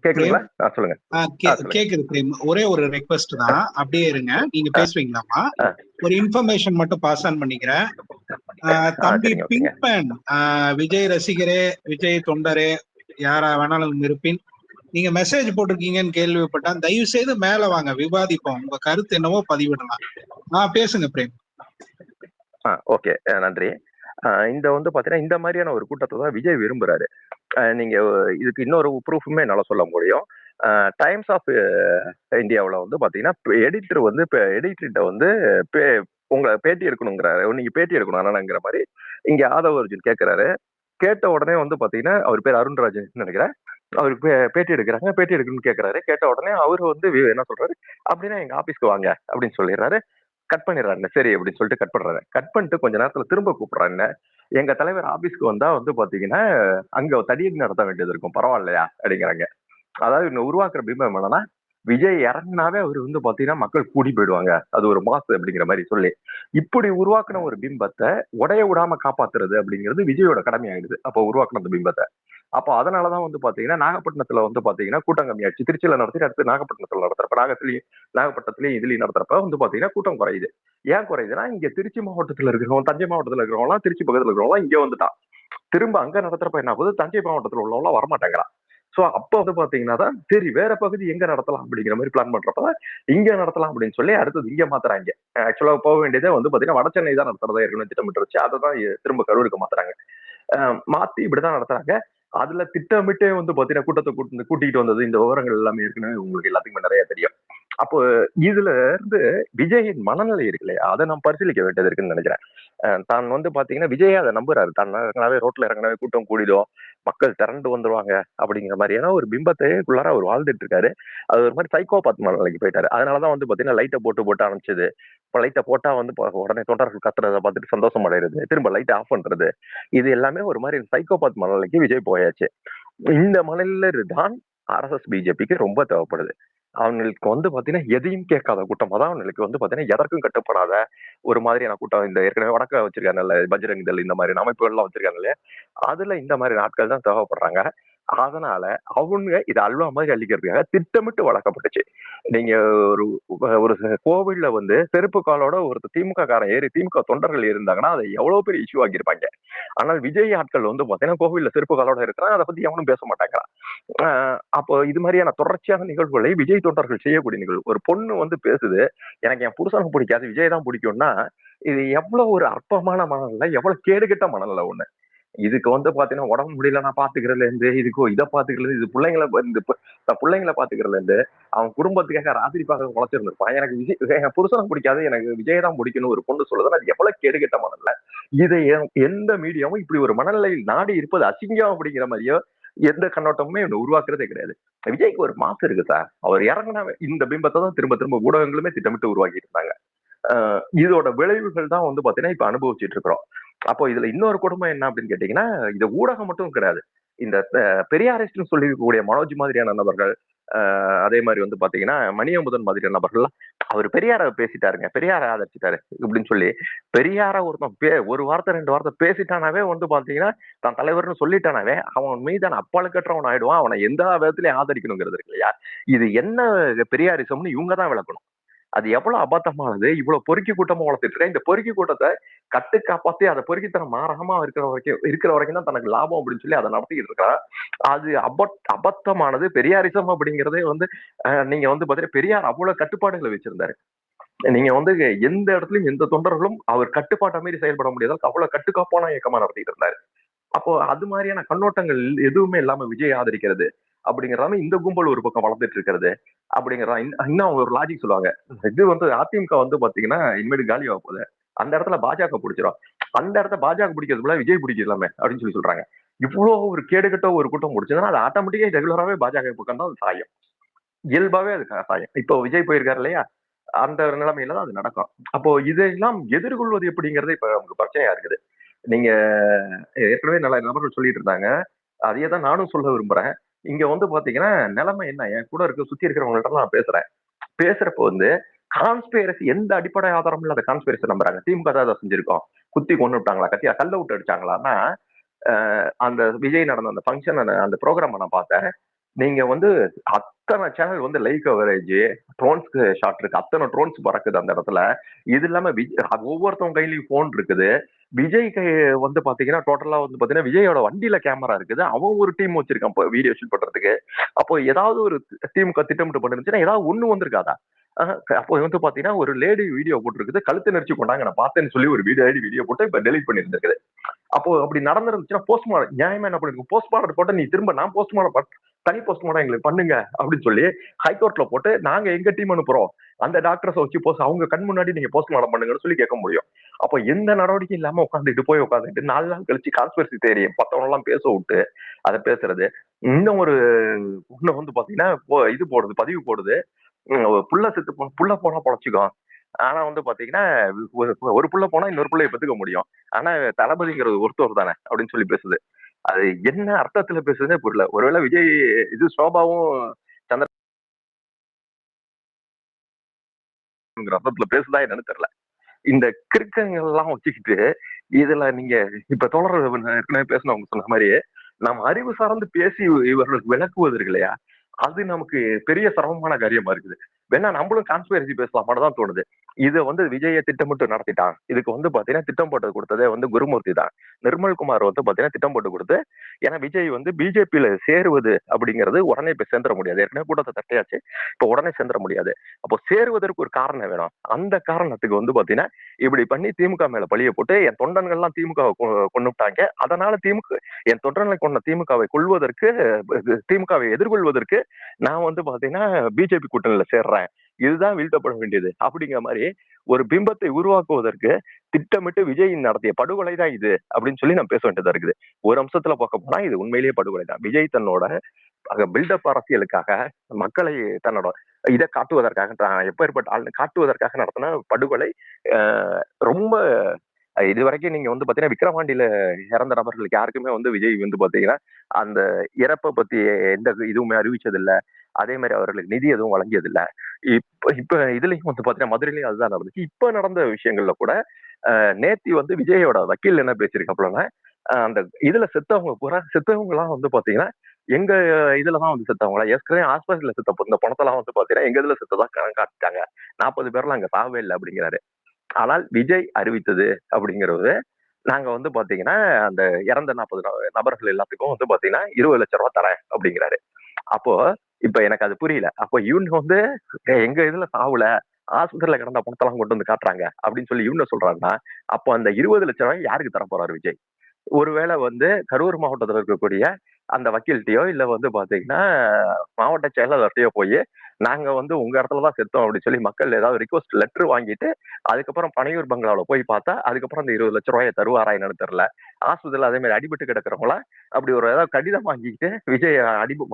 கேக்குதுங்களா? சொல்லுங்க. கேக்குது பிரேம். ஒரே ஒரு ரெக்வெஸ்ட் தான், அப்படியே இருங்க. நீங்க பேசுவீங்களாமா? ஒரு இன்ஃபர்மேஷன் மட்டும் பாஸ் ஆன் பண்ணிக்கிறேன். தம்பி பிங்க் பேன், விஜய் ரசிகரே, விஜய் தொண்டரே, யாரா வேணாலும் இருப்பின், நீங்க மெசேஜ் போட்டிருக்கீங்கன்னு கேள்விப்பட்டேன். தயவு செய்து மேல வாங்க, விவாதிப்போம். உங்க கருத்து என்னவோ பதிவிடலாம். பேசுங்க பிரேம். ஓகே, நன்றி. இந்த வந்து பாத்தீங்கன்னா இந்த மாதிரியான ஒரு கூட்டத்தை தான் விஜய் விரும்புறாரு. நீங்க இதுக்கு இன்னொரு ப்ரூஃபுமே என்னால சொல்ல முடியும். டைம்ஸ் ஆஃப் இந்தியாவில் வந்து பாத்தீங்கன்னா எடிட்டர் வந்து எடிட்டர்கிட்ட வந்து உங்களை பேட்டி எடுக்கணுங்கிறாரு. நீங்க பேட்டி எடுக்கணும் அண்ணாங்கிற மாதிரி இங்க ஆதவ அர்ஜுன் கேட்கிறாரு. கேட்ட உடனே வந்து பாத்தீங்கன்னா அவர் பேர் அருண்ராஜன் நினைக்கிறேன். அவருக்கு பேட்டி எடுக்கிறாங்க. பேட்டி எடுக்கணும்னு கேட்கறாரு. கேட்ட உடனே அவரு வந்து என்ன சொல்றாரு, அப்படின்னா எங்க ஆபீஸ்க்கு வாங்க அப்படின்னு சொல்லிடுறாரு. கட் பண்ணிடுறாங்க. சரி அப்படின்னு சொல்லிட்டு கட் பண்றாரு. கட் பண்ணிட்டு கொஞ்ச நேரத்துல திரும்ப கூப்பிடுறாங்க. எங்க தலைவர் ஆபீஸ்க்கு வந்தா வந்து பாத்தீங்கன்னா அங்க தடியடி நடத்த வேண்டியது இருக்கும், பரவாயில்லையா அப்படிங்கிறாங்க. அதாவது இவங்க உருவாக்குற பிம்பம் என்னன்னா விஜய் இறங்குனாவே அவர் வந்து பாத்தீங்கன்னா மக்கள் கூடி போயிடுவாங்க, அது ஒரு மாசு அப்படிங்கிற மாதிரி சொல்லி இப்படி உருவாக்குன ஒரு பிம்பத்தை உடைய விடாம காப்பாத்துறது அப்படிங்கிறது விஜயோட கடமை ஆயிடுது. அப்போ உருவாக்குன அந்த பிம்பத்தை. அப்போ அதனாலதான் வந்து பாத்தீங்கன்னா நாகப்பட்டினத்துல வந்து பாத்தீங்கன்னா கூட்டம் கம்மியாச்சு. திருச்சியில நடத்தி அடுத்து நாகப்பட்டினத்துல நடத்துறப்ப நாகப்பட்டினத்துலயும் இதுலயும் நடத்துறப்ப வந்து பாத்தீங்கன்னா கூட்டம் குறையுது. ஏன் குறையுதுன்னா இங்க திருச்சி மாவட்டத்துல இருக்கிறவங்க, தஞ்சை மாவட்டத்துல இருக்கிறவங்க எல்லாம், திருச்சி பக்கத்துல இருக்கிறவங்க இங்க வந்துட்டான். திரும்ப அங்க நடத்துறப்ப என்ன ஆகுது, தஞ்சை மாவட்டத்துல உள்ளவங்க வரமாட்டேங்கிறான். சோ அப்ப வந்து பாத்தீங்கன்னா தான் சரி வேற பகுதி எங்க நடத்தலாம் அப்படிங்கிற மாதிரி பிளான் பண்றப்ப இங்க நடத்தலாம் அப்படின்னு சொல்லி அடுத்தது இங்க மாத்துறாங்க. ஆக்சுவலா போக வேண்டியதே வந்து பாத்தீங்கன்னா வட சென்னை தான் நடத்துறதா ஏற்கனவே திட்டமிட்டு வச்சு அதை தான் திரும்ப கரூருக்கு மாத்துறாங்க. மாத்தி இப்படிதான் நடத்துறாங்க. அதுல திட்டமிட்டே வந்து பாத்தீங்கன்னா கூட்டத்தை கூட்டிட்டு வந்தது இந்த விவரங்கள் எல்லாமே ஏற்கனவே உங்களுக்கு எல்லாத்துக்குமே நிறைய தெரியும். அப்போ இதுல இருந்து விஜயின் மனநிலை இருக்கு இல்லையா, அதை நம்ம பரிசீலிக்க வேண்டியது இருக்குன்னு நினைக்கிறேன். தான் வந்து பாத்தீங்கன்னா விஜயே அதை நம்புறாரு. தான் இறங்கினாவே ரோட்ல இறங்கினாவே கூட்டம் கூடிடும், மக்கள் திரண்டு வந்துருவாங்க அப்படிங்கிற மாதிரியான ஒரு பிம்பத்தைக்குள்ளார அவர் வாழ்ந்துட்டு இருக்காரு. அது ஒரு மாதிரி சைக்கோபாத் மனநிலைக்கு போயிட்டாரு. அதனாலதான் வந்து பாத்தீங்கன்னா லைட்டை போட்டு அனுப்பிச்சது. இப்ப லைட்டை போட்டா வந்து உடனே தொண்டர்கள் கத்துறதை பார்த்துட்டு சந்தோஷம் அடைறது, திரும்ப லைட்டை ஆஃப் பண்றது, இது எல்லாமே ஒரு மாதிரி சைக்கோபாத் மனநிலைக்கு விஜய் போயாச்சு. இந்த மனநிலை தான் RSS பிஜேபிக்கு ரொம்ப தேவைப்படுது. அவங்களுக்கு வந்து பாத்தீங்கன்னா எதையும் கேட்காத கூட்டமா தான் அவங்களுக்கு வந்து பாத்தீங்கன்னா எதற்கும் கட்டுப்படாத ஒரு மாதிரியான கூட்டம். இந்த ஏற்கனவே வடக்க வச்சிருக்காங்கல்ல, பஜ்ரங் தள் இந்த மாதிரி அமைப்புகள் எல்லாம் வச்சிருக்காங்க இல்லையா, அதுல இந்த மாதிரி நாட்கள் தான் தேவைப்படுறாங்க. அதனால அவங்க இதை அல்வா மாதிரி அள்ளிக்கிறதுக்காக திட்டமிட்டு வளர்க்கப்பட்டுச்சு. நீங்க ஒரு ஒரு கோவில்ல வந்து செருப்பு காலோட ஒரு திமுக காரன் ஏறி திமுக தொண்டர்கள் இருந்தாங்கன்னா அதை எவ்வளவு பெரிய இஷ்யூ ஆக்கியிருப்பாங்க. ஆனால் விஜய் ஆட்கள் வந்து பாத்தீங்கன்னா கோவில்ல செருப்பு காலோட இருக்கிறான், அதை பத்தி எவனும் பேச மாட்டாங்கிறான். அப்போ இது மாதிரியான தொடர்ச்சியான நிகழ்வுகளை விஜய் தொண்டர்கள் செய்யக்கூடிய நிகழ்வு. ஒரு பொண்ணு வந்து பேசுது, எனக்கு என் புருஷனுக்கு பிடிக்காது, விஜய் தான் பிடிக்கும்னா இது எவ்வளவு ஒரு அற்பமான மனநிலை, எவ்வளவு கேடுகெட்ட மனநிலை ஒண்ணு. இதுக்கு வந்து பாத்தீங்கன்னா உடம்பு முடியல நான் பாத்துக்கிறதுல இருந்து, இதுக்கு இதை பாத்துக்கிறது, இது பிள்ளைங்களை பாத்துக்கிறதுல இருந்து, அவன் குடும்பத்துக்காக ராத்திரி பார்க்க உழைச்சிருந்திருப்பான். எனக்கு விஜய் என் புருஷனுக்கு பிடிக்காது, எனக்கு விஜய் தான் பிடிக்கணும் ஒரு பொண்ணு சொல்லுதுன்னா அது எவ்வளவு கேடுகெட்ட மனநிலை. இதை எந்த மீடியாவும் இப்படி ஒரு மனநிலையில் நாடி இருப்பது அசிங்கம் அப்படிங்கிற மாதிரியோ எந்த கண்ணோட்டமுமே உருவாக்குறதே கிடையாது. விஜய்க்கு ஒரு மாசு இருக்கு சார். அவர் இறங்கினாவே இந்த பிம்பத்தை தான் திரும்ப திரும்ப ஊடகங்களுமே திட்டமிட்டு உருவாக்கிட்டு இருந்தாங்க. இதோட விளைவுகள் தான் வந்து பாத்தீங்கன்னா இப்ப அனுபவிச்சுட்டு இருக்கிறோம். அப்போ இதுல இன்னொரு கொடுமை என்ன அப்படின்னு கேட்டீங்கன்னா, இந்த ஊடகம் மட்டும் கிடையாது. இந்த பெரியாரிஸ்ட்னு சொல்லிக்கூடிய மனோஜ் மாதிரியான நபர்கள், அதே மாதிரி வந்து பாத்தீங்கன்னா மணியமுதன் மாதிரியான நபர்கள், அவர் பெரியார பேசிட்டாருங்க, பெரியார ஆதரிச்சிட்டாரு இப்படின்னு சொல்லி பெரியார ஒருத்தன் ஒரு வார்த்தை 2 வார்த்தை பேசிட்டானாவே வந்து பாத்தீங்கன்னா தான் தலைவர்னு சொல்லிட்டானாவே அவன் மீதான அப்பாலுக்கற்றவன் ஆயிடுவான். அவனை எந்த விதத்திலயும் ஆதரிக்கணுங்கிறது இருக்கு இல்லையா, இது என்ன பெரியாரிசம்னு இவங்க தான் விளக்கணும். அது எவ்வளவு அபத்தமானது, இவ்வளவு பொறுக்கி கூட்டமா வளர்த்துட்டு இருக்க. இந்த பொறுக்கி கூட்டத்தை கட்டு காப்பாத்தி அதை பொறுக்கித்தனம் மாறாம இருக்கிற வரைக்கும் தான் தனக்கு லாபம் அப்படின்னு சொல்லி அதை நடத்திக்கிட்டு இருக்கா. அது அபத்தமானது. பெரியாரிசம் அப்படிங்கிறதே வந்து நீங்க வந்து பாத்தீங்கன்னா பெரியார் அவ்வளவு கட்டுப்பாடுகளை வச்சிருந்தாரு. நீங்க வந்து எந்த இடத்துலயும் எந்த தொண்டர்களும் அவர் கட்டுப்பாட்டை மீறி செயல்பட முடியாத அவ்வளவு கட்டுக்காப்பான இயக்கமா நடத்திட்டு இருந்தாரு. அப்போ அது மாதிரியான கண்ணோட்டங்கள் எதுவுமே இல்லாம விஜய் ஆதரிக்கிறது அப்படிங்கறதாம இந்த கும்பல் ஒரு பக்கம் வளர்ந்துட்டு இருக்கிறது அப்படிங்கறதா. இன்னும் அவங்க ஒரு லாஜிக் சொல்லுவாங்க, இது வந்து அதிமுக வந்து பாத்தீங்கன்னா இனிமேல் காலியாக போகுது, அந்த இடத்துல பாஜக பிடிச்சிடும், அந்த இடத்த பாஜக பிடிக்கிறதுக்குள்ள விஜய் பிடிக்கலாமே அப்படின்னு சொல்லி சொல்றாங்க. இவ்வளவு ஒரு கேடுகட்ட ஒரு கூட்டம் முடிச்சதுன்னா அது ஆட்டோமேட்டிக்கா ரெகுலராவே பாஜக பக்கம் தான் சாயம், இயல்பாவே அது சாயம். இப்போ விஜய் போயிருக்காரு இல்லையா, அந்த நிலைமையில தான் அது நடக்கும். அப்போ இதையெல்லாம் எதிர்கொள்வது எப்படிங்கறது இப்ப நமக்கு பிரச்சனையா இருக்குது. நீங்க ஏற்கனவே நல்ல நபர்கள் சொல்லிட்டு இருந்தாங்க, அதையே தான் நானும் சொல்ல விரும்புறேன். இங்க வந்து பாத்தீங்கன்னா நிலைமை என்ன, என் கூட இருக்க சுத்தி இருக்கிறவங்கள்ட்ட நான் பேசுறப்ப வந்து கான்ஸ்பிரசி எந்த அடிப்படை ஆதாரமும் இல்லாத கான்ஸ்பிரசி நம்புறாங்க. திமுக தான் அதை செஞ்சிருக்கோம், குத்தி கொண்டு விட்டாங்களா, கத்தியா கல்ல விட்டு அடிச்சாங்களான்னா, அந்த விஜய் நடந்த அந்த ஃபங்க்ஷன் அந்த ப்ரோக்ராம் நான் பார்த்தேன். நீங்க வந்து அத்தனை சேனல் வந்து லைவ் கவரேஜ், ட்ரோன்ஸ் ஷாட் இருக்கு, அத்தனை ட்ரோன்ஸ் பறக்குது அந்த இடத்துல. இது இல்லாம ஒவ்வொருத்தவங்க கையிலயும் போன் இருக்குது. விஜய் வந்து பாத்தீங்கன்னா டோட்டலா வந்து பாத்தீங்கன்னா விஜயோட வண்டியில கேமரா இருக்குது, அவன் ஒரு டீம் வச்சிருக்கான் வீடியோ ஷூட் பண்றதுக்கு. அப்போ ஏதாவது ஒரு டீமுக்கு திட்டமிட்டு பண்ணிருந்துச்சுன்னா ஏதாவது ஒண்ணு வந்திருக்காதா? அப்போ வந்து பாத்தீங்கன்னா ஒரு லேடி வீடியோ போட்டுருக்குது, கழுத்து நெரிச்சு கொண்டாங்க நான் பார்த்தேன்னு சொல்லி ஒரு வீடியோ போட்டு இப்ப டெலிட் பண்ணிருந்திருக்குது. அப்போ அப்படி நடந்துருந்துச்சுன்னா போஸ்ட்மார்டம் நியாயமா என்ன பண்ணிருக்கும், போஸ்ட்மார்டம் போட்டு நீ திரும்ப நான் போஸ்ட்மார்டம் தனி போஸ்ட்மார்டம் எங்களுக்கு பண்ணுங்க அப்படின்னு சொல்லி ஹைகோர்ட்ல போட்டு நாங்க எங்க டீம் அனுப்புறோம், அந்த டாக்டர்ஸ் வச்சு அவங்க கண் முன்னாடி நீங்க போஸ்ட்மார்டம் பண்ணுங்கன்னு சொல்லி கேட்க முடியும். அப்போ எந்த நடவடிக்கையும் இல்லாம உட்காந்துட்டு 4 நாள் கழிச்சு கான்ஸ்பிரசி தேரி மத்தவங்க எல்லாம் பேச விட்டு அதை பேசுறது. இன்னும் ஒரு இன்னும் வந்து பாத்தீங்கன்னா இது போடுது, பதிவு போடுது, புள்ள போனா பொழைச்சுக்கோ, ஆனா வந்து பாத்தீங்கன்னா ஒரு புள்ள போனா இன்னொரு புள்ளைய பெத்துக்க முடியும், ஆனா தளபதிங்கிறது ஒருத்தர் தானே அப்படின்னு சொல்லி பேசுது. அது என்ன அர்த்தத்துல பேசுதுன்னே புரியல. ஒருவேளை விஜய் இது சோபாவும் அர்த்தத்துல பேசுதா என்னன்னு தெரியல. இந்த கிறுக்கங்கள் எல்லாம் வச்சுக்கிட்டு இதுல நீங்க இப்ப தொடர் ஏற்கனவே பேசினவங்க சொன்ன மாதிரி நம்ம அறிவு சார்ந்து பேசி இவர்களுக்கு விளக்குவது இருக்கு இல்லையா, அது நமக்கு பெரிய சிரமமான காரியமா இருக்குது. வேணா நம்மளும் கான்ஸ்பிரசி பேசலாம் தான் தோணுது. இதை விஜயை திட்டமிட்டு நடத்திட்டான். இதுக்கு பாத்தீங்கன்னா திட்டம் போட்டு கொடுத்ததே குருமூர்த்தி தான். நிர்மல்குமார் பாத்தீங்கன்னா திட்டம் போட்டு கொடுத்து, ஏன்னா விஜய் பிஜேபியில சேருவது அப்படிங்கிறது உடனே இப்ப சேர்ந்துட முடியாது. ஏற்கனவே கூட்டத்தை தட்டையாச்சு, இப்ப உடனே சேர்ந்துட முடியாது. அப்போ சேருவதற்கு ஒரு காரணம் வேணும். அந்த காரணத்துக்கு பாத்தீங்கன்னா இப்படி பண்ணி திமுக மேல பழிய போட்டு என் தொண்டன்கள்லாம் திமுகவை கொண்டுட்டாங்க, அதனால என் தொண்டர்களை கொண்ட திமுகவை கொள்வதற்கு, திமுகவை எதிர்கொள்வதற்கு நான் பாத்தீங்கன்னா பிஜேபி கூட்டணியில சேர்றேன், இதுதான் வீழ்த்தப்பட வேண்டியது அப்படிங்கிற மாதிரி ஒரு பிம்பத்தை உருவாக்குவதற்கு திட்டமிட்டு விஜய் நடத்திய படுகொலை தான் இது அப்படின்னு சொல்லி நான் பேச வேண்டியதா இருக்குது. ஒரு அம்சத்துல பார்க்க போனா இது உண்மையிலேயே படுகொலை தான். விஜய் தன்னோட பில்டப் அரசியலுக்காக மக்களை தன்னோட இதை காட்டுவதற்காக, எப்பேற்பட்ட ஆள் காட்டுவதற்காக நடத்தின படுகொலை. ரொம்ப இது வரைக்கும் நீங்க பாத்தீங்கன்னா விக்கிரவாண்டியில இறந்த நபர்களுக்கு யாருக்குமே விஜய் பாத்தீங்கன்னா அந்த இறப்பை பத்தி எந்த இதுவுமே அறிவிச்சதில்லை. அதே மாதிரி அவர்களுக்கு நிதி எதுவும் வழங்கியதில்லை. இப்ப இதுலயும் பாத்தீங்கன்னா மதுரையிலயும் அதுதான் நடந்துச்சு. இப்ப நடந்த விஷயங்கள்ல கூட நேத்தி விஜயோட வக்கீல் என்ன பேசியிருக்காப்புலன்னா, அந்த இதுல செத்தவங்க எல்லாம் பாத்தீங்கன்னா எங்க இதுலதான் செத்தவங்களா, ஏற்கனவே ஹாஸ்பிட்டல்ல செத்த இந்த பணத்தெல்லாம் பாத்தீங்கன்னா எங்க இதுல செத்ததான் காட்டிட்டாங்க, 40 பேர்லாம் அங்க சாவே இல்லை அப்படிங்கிறாரு. ஆனால் விஜய் அறிவித்தது அப்படிங்கிறது நாங்க பாத்தீங்கன்னா அந்த இறந்த 40 நபர்கள் எல்லாத்துக்கும் பாத்தீங்கன்னா 20 லட்சம் ரூபாய் தரேன் அப்படிங்கிறாரு. அப்போ இப்ப எனக்கு அது புரியல. அப்போ இவங்க எங்க இதுல சாவுல ஆஸ்பத்திரியில கிடந்த பணத்தெல்லாம் கொண்டு காட்டுறாங்க அப்படின்னு சொல்லி இவங்க சொல்றாருன்னா, அப்போ அந்த 20 லட்சம் ரூபாய் யாருக்கு தர போறாரு விஜய்? ஒருவேளை கரூர் மாவட்டத்துல இருக்கக்கூடிய அந்த வக்கீல்கிட்டயோ இல்ல பாத்தீங்கன்னா மாவட்ட செயலாளர்கிட்டயோ போய் நாங்க உங்க இடத்துலதான் செத்தோம் அப்படின்னு சொல்லி மக்கள் ஏதாவது ரிக்வஸ்ட் லெட்டர் வாங்கிட்டு அதுக்கப்புறம் பனையூர் பங்களாவில போய் பார்த்தா அதுக்கப்புறம் அந்த 20 லட்சம் ரூபாயை தருவாரா என்னன்னு தெரியல. ஆஸ்பத்திரியில அதே மாதிரி அடிபட்டு கிடக்கிறவங்களா அப்படி ஒரு ஏதாவது கடிதம் வாங்கிட்டு விஜய்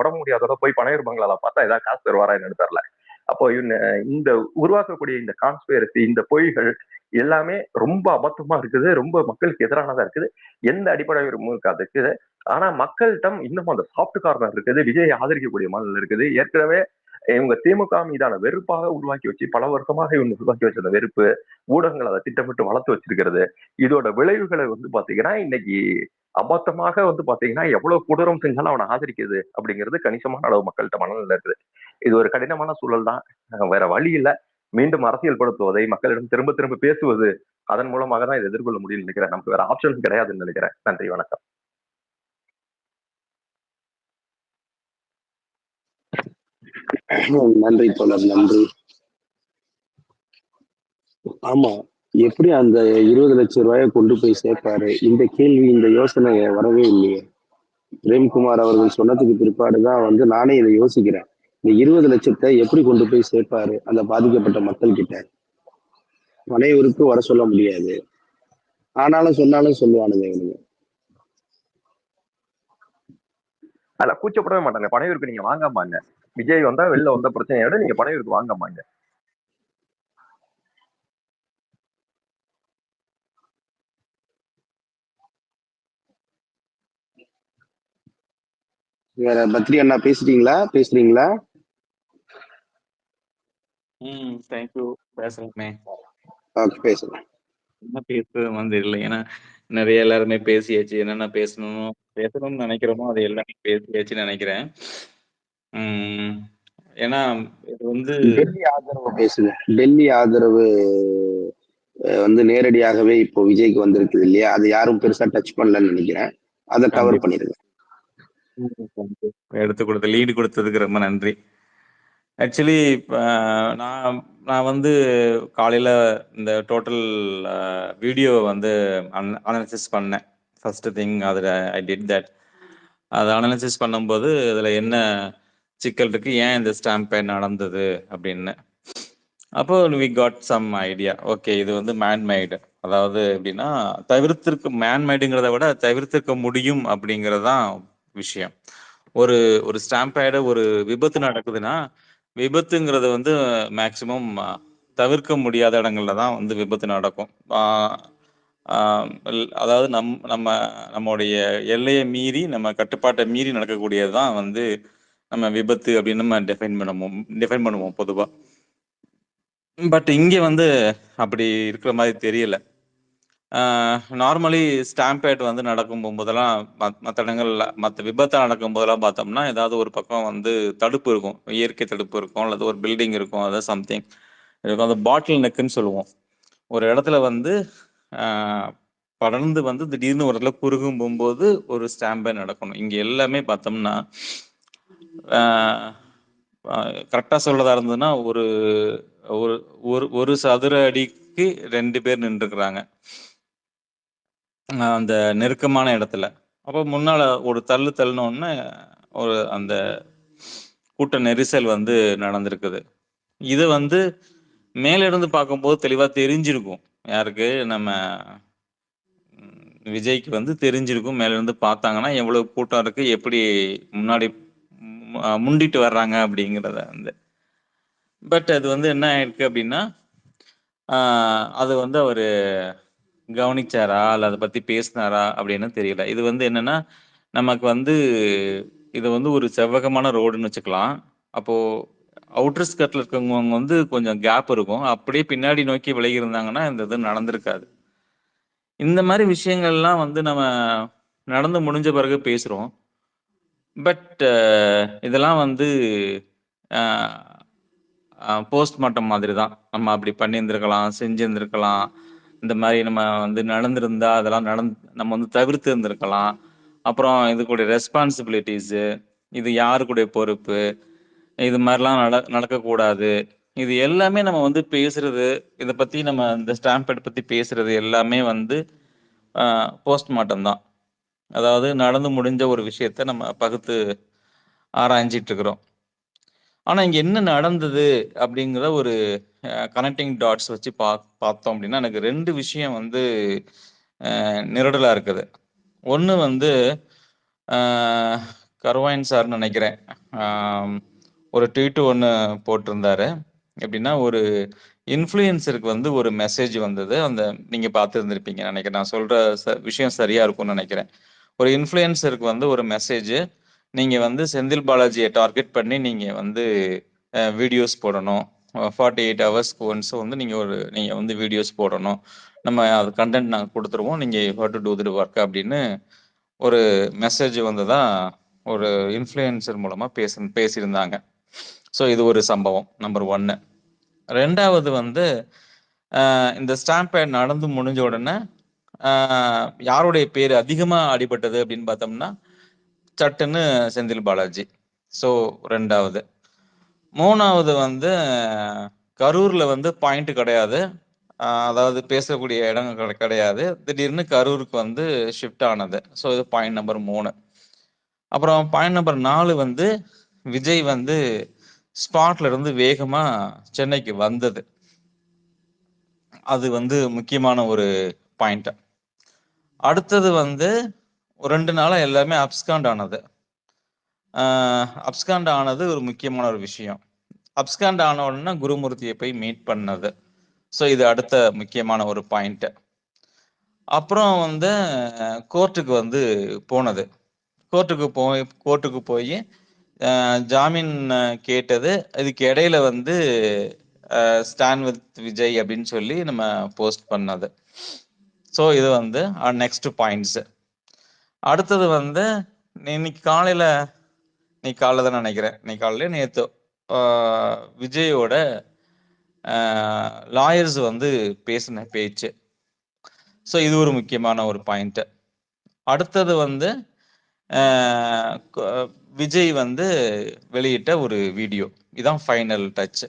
உடம்பு முடியாதோட போய் பனையூர் பங்களால பார்த்தா ஏதாவது காசு தருவாரா என்னன்னு தெரியல. அப்போ இந்த உருவாக்கக்கூடிய இந்த கான்ஸ்பிரசி, இந்த பொய்கள் எல்லாமே ரொம்ப அபத்தமா இருக்குது, ரொம்ப மக்களுக்கு எதிரானதா இருக்குது, எந்த அடிப்படையும் இருக்காது. ஆனா மக்களிடம் இன்னும் அந்த சாஃப்ட் கார்னர் இருக்குது, விஜயை ஆதரிக்கக்கூடிய மனநிலை இருக்குது. ஏற்கனவே இவங்க திமுக மீதான வெறுப்பாக உருவாக்கி வச்சு பல வருஷமாக இவங்க உருவாக்கி வச்சிருந்த வெறுப்பு, ஊடகங்கள் அதை திட்டமிட்டு வளர்த்து வச்சிருக்கிறது. இதோட விளைவுகளை பாத்தீங்கன்னா இன்னைக்கு அபத்தமாக பாத்தீங்கன்னா எவ்வளவு கொடூரம் செஞ்சாலும் அவனை ஆதரிக்குது அப்படிங்கிறது கணிசமான அளவு மக்கள்கிட்ட மனநிலை இருக்குது. இது ஒரு கடினமான சூழல் தான், வேற வழி இல்லை. மீண்டும் அரசியல் படுத்துவதை, மக்களிடம் திரும்ப திரும்ப பேசுவது, அதன் மூலமாக தான் இதை எதிர்கொள்ள முடியும்னு நினைக்கிறேன். நமக்கு வேற ஆப்ஷன் கிடையாதுன்னு நினைக்கிறேன். நன்றி, வணக்கம். நன்றி தோழர், நன்றி. ஆமா, எப்படி அந்த 20 லட்சம் ரூபாயை கொண்டு போய் சேர்ப்பாரு? இந்த கேள்வி, இந்த யோசனை வரவே இல்லையே. பிரேம்குமார் அவர்கள் சொன்னதுக்கு பிற்பாடுதான் நானே இதை யோசிக்கிறேன். இந்த 20 லட்சத்தை எப்படி கொண்டு போய் சேர்ப்பாரு அந்த பாதிக்கப்பட்ட மக்கள் கிட்ட? பனையூருக்கு வர சொல்ல முடியாது, ஆனாலும் சொன்னாலும் சொல்லுவானுங்க இவனுங்க. அதுல கூச்சப்படவே மாட்டாங்க. பனையூருக்கு நீங்க வாங்காமாங்க, விஜய் வந்தா வெளில வந்த பிரச்சனையோட நீங்க பனையூருக்கு வாங்காமாங்க. வேற பத்ரி அண்ணா பேசுறீங்களா? தேங்க்யூ. பேசுறேன். பேசுறேன். என்ன பேசுறது தெரியல, ஏன்னா நிறைய எல்லாருமே பேசியாச்சு. என்னென்ன பேசணும்னு நினைக்கிறோமோ அது எல்லாமே பேசியாச்சுன்னு நினைக்கிறேன். ஏன்னா இது டெல்லி ஆதரவு பேசுங்க. டெல்லி ஆதரவு நேரடியாகவே இப்போ விஜய்க்கு வந்திருக்குது இல்லையா, அது யாரும் பெருசா டச் பண்ணலன்னு நினைக்கிறேன். அதை கவர் பண்ணிருங்க. எடுத்து கொடுத்த லீடு கொடுத்ததுக்கு ரொம்ப நன்றி. ஆக்சுவலி நான் காலையில இந்த டோட்டல் வீடியோ அனாலிசிஸ் பண்ணேன். ஃபர்ஸ்ட் திங் அதில் ஐ டிட் தட். அதை அனாலிசிஸ் பண்ணும்போது அதில் என்ன சிக்கல் இருக்கு, ஏன் இந்த ஸ்டாம்ப் பேட் நடந்தது அப்படின்னு. அப்போ we got some idea. Okay, இது மேன்மேடு, அதாவது எப்படின்னா மேன்மேடுங்கிறத விட தவிர்த்திருக்க முடியும் அப்படிங்கிறதான் விஷயம். ஒரு ஸ்டாம்ப் பேடு, ஒரு விபத்து நடக்குதுன்னா விபத்துங்கிறது மேக்சிமம் தவிர்க்க முடியாத இடங்கள்ல தான் விபத்து நடக்கும். அதாவது நம்மளுடைய எல்லையை மீறி, நம்ம கட்டுப்பாட்டை மீறி நடக்கக்கூடியதுதான் நம்ம விபத்து அப்படின்னு நம்ம டிஃபைன் பண்ணுவோம் பொதுவா. பட் இங்கே வந்து அப்படி இருக்கிற மாதிரி தெரியல. நார்மலி ஸ்டாம்பேட் வந்து நடக்கும் போதெல்லாம் மற்ற இடங்கள்ல மற்ற விபத்து நடக்கும் போதெல்லாம் பார்த்தோம்னா ஏதாவது ஒரு பக்கம் வந்து தடுப்பு இருக்கும், இயற்கை தடுப்பு இருக்கும், அல்லது ஒரு பில்டிங் இருக்கும், அதாவது சம்திங் இருக்கும். அந்த பாட்டில் நெக்குன்னு சொல்லுவோம். ஒரு இடத்துல வந்து படர்ந்து வந்து திடீர்னு ஒரு இடத்துல குறுகும் போகும்போது ஒரு ஸ்டாம்பே நடக்கணும். இங்கே எல்லாமே பார்த்தோம்னா கரெக்டாக சொல்றதா இருந்ததுன்னா ஒரு ஒரு சதுர அடிக்கு 2 பேர் நின்றுக்கிறாங்க அந்த நெருக்கமான இடத்துல. அப்போ முன்னால ஒரு தள்ளுனோடனே ஒரு அந்த கூட்ட நெரிசல் வந்து நடந்திருக்குது. இது வந்து மேலிருந்து பார்க்கும்போது தெளிவா தெரிஞ்சிருக்கும். யாருக்கு? நம்ம விஜய்க்கு வந்து தெரிஞ்சிருக்கும். மேலிருந்து பார்த்தாங்கன்னா எவ்வளவு கூட்டம் இருக்கு, எப்படி முன்னாடி முண்டிட்டு வர்றாங்க அப்படிங்கிறத வந்து. பட் அது வந்து என்ன ஆயிருக்கு அப்படின்னா அது வந்து அவரு கவனிச்சாரா இல்ல அதை பத்தி பேசினாரா அப்படின்னு தெரியல. இது வந்து என்னன்னா நமக்கு வந்து இது வந்து ஒரு செவ்வகமான ரோடுன்னு வச்சுக்கலாம். அப்போ அவுட்டர் ஸ்கர்ட்ல இருக்கவங்க வந்து கொஞ்சம் கேப் இருக்கும். அப்படியே பின்னாடி நோக்கி விலகி இருந்தாங்கன்னா இந்த இது நடந்திருக்காது. இந்த மாதிரி விஷயங்கள்லாம் வந்து நம்ம நடந்து முடிஞ்ச பிறகு பேசுறோம். பட் இதெல்லாம் வந்து போஸ்ட்மார்ட்டம் மாதிரி தான். நம்ம அப்படி பண்ணியிருந்திருக்கலாம், செஞ்சிருந்திருக்கலாம். இந்த மாதிரி நம்ம வந்து நடந்திருந்தா அதெல்லாம் நம்ம வந்து தவிர்த்து இருந்திருக்கலாம். அப்புறம் இதுக்குடைய ரெஸ்பான்சிபிலிட்டிஸு, இது யாருக்குடைய பொறுப்பு, இது மாதிரிலாம் நடக்கக்கூடாது. இது எல்லாமே நம்ம வந்து பேசுறது, இதை பற்றி நம்ம இந்த ஸ்டாம்பேட் பற்றி பேசுறது எல்லாமே வந்து போஸ்ட்மார்ட்டம் தான். அதாவது நடந்து முடிஞ்ச ஒரு விஷயத்த நம்ம பகுத்து ஆராய்ஞ்சிட்டு இருக்கிறோம். ஆனா இங்க என்ன நடந்தது அப்படிங்கிற ஒரு கனெக்டிங் டாட்ஸ் வச்சு பார்த்தோம் அப்படின்னா எனக்கு 2 விஷயம் வந்து நிரடலா இருக்குது. ஒன்று வந்து கருவாயன் சார்னு நினைக்கிறேன், ஒரு ட்வீட்டு ஒன்று போட்டிருந்தாரு. எப்படின்னா ஒரு இன்ஃப்ளூயன்சருக்கு வந்து ஒரு மெசேஜ் வந்தது. அந்த நீங்கள் பார்த்துருந்துருப்பீங்க நினைக்கிறேன். நான் சொல்கிற விஷயம் சரியா இருக்கும்னு நினைக்கிறேன். ஒரு இன்ஃப்ளூயன்சருக்கு வந்து ஒரு மெசேஜ், நீங்கள் வந்து செந்தில் பாலாஜியை டார்கெட் பண்ணி நீங்கள் வந்து வீடியோஸ் போடணும். 48 ஹவர்ஸ்க்கு ஒன்ஸ் வந்து நீங்கள் வந்து வீடியோஸ் போடணும். நம்ம அது கண்டென்ட் நாங்கள் கொடுத்துருவோம். நீங்கள் how to do the work அப்படின்னு ஒரு மெசேஜ் வந்ததா ஒரு இன்ஃப்ளூயன்சர் மூலமாக பேசியிருந்தாங்க. ஸோ இது ஒரு சம்பவம் நம்பர் 1. 2வது வந்து இந்த ஸ்டாம்பேட் நடந்து முடிஞ்ச உடனே யாருடைய பேர் அதிகமாக அடிபட்டது அப்படின்னு பார்த்தோம்னா சட்டுன்னு செந்தில் பாலாஜி. ஸோ 2வது. 3வது வந்து கரூர்ல வந்து பாயிண்ட் கிடையாது, அதாவது பேசக்கூடிய இடம் கிடையாது. திடீர்னு கரூருக்கு வந்து ஷிஃப்ட் ஆனது. ஸோ இது பாயிண்ட் நம்பர் 3. அப்புறம் பாயிண்ட் நம்பர் 4 வந்து விஜய் வந்து ஸ்பாட்ல இருந்து வேகமா சென்னைக்கு வந்தது. அது வந்து முக்கியமான ஒரு பாயிண்ட். அடுத்தது வந்து 2 நாளா எல்லாமே அப்ஸ்காண்ட் ஆனது. அப்ஸ்காண்ட் ஆனது ஒரு முக்கியமான ஒரு விஷயம். அப்ஸ்காண்ட் ஆன உடனே குருமூர்த்தியை போய் மீட் பண்ணது. ஸோ இது அடுத்த முக்கியமான ஒரு பாயிண்ட். அப்புறம் வந்து கோர்ட்டுக்கு வந்து போனது. கோர்ட்டுக்கு போய் ஜாமீன் கேட்டது. இதுக்கு இடையில வந்து ஸ்டாண்ட் வித் விஜய் அப்படின்னு சொல்லி நம்ம போஸ்ட் பண்ணது. ஸோ இது வந்து நெக்ஸ்ட் பாயிண்ட்ஸ். அடுத்தது வந்து இன்னைக்கு காலையில தான் நினைக்கிறேன், இன்னைக்கு காலையில நேற்று விஜயோட லாயர்ஸ் வந்து பேசின பேச்சு. ஸோ இது ஒரு முக்கியமான ஒரு பாயிண்ட். அடுத்தது வந்து விஜய் வந்து வெளியிட்ட ஒரு வீடியோ. இதான் ஃபைனல் டச்.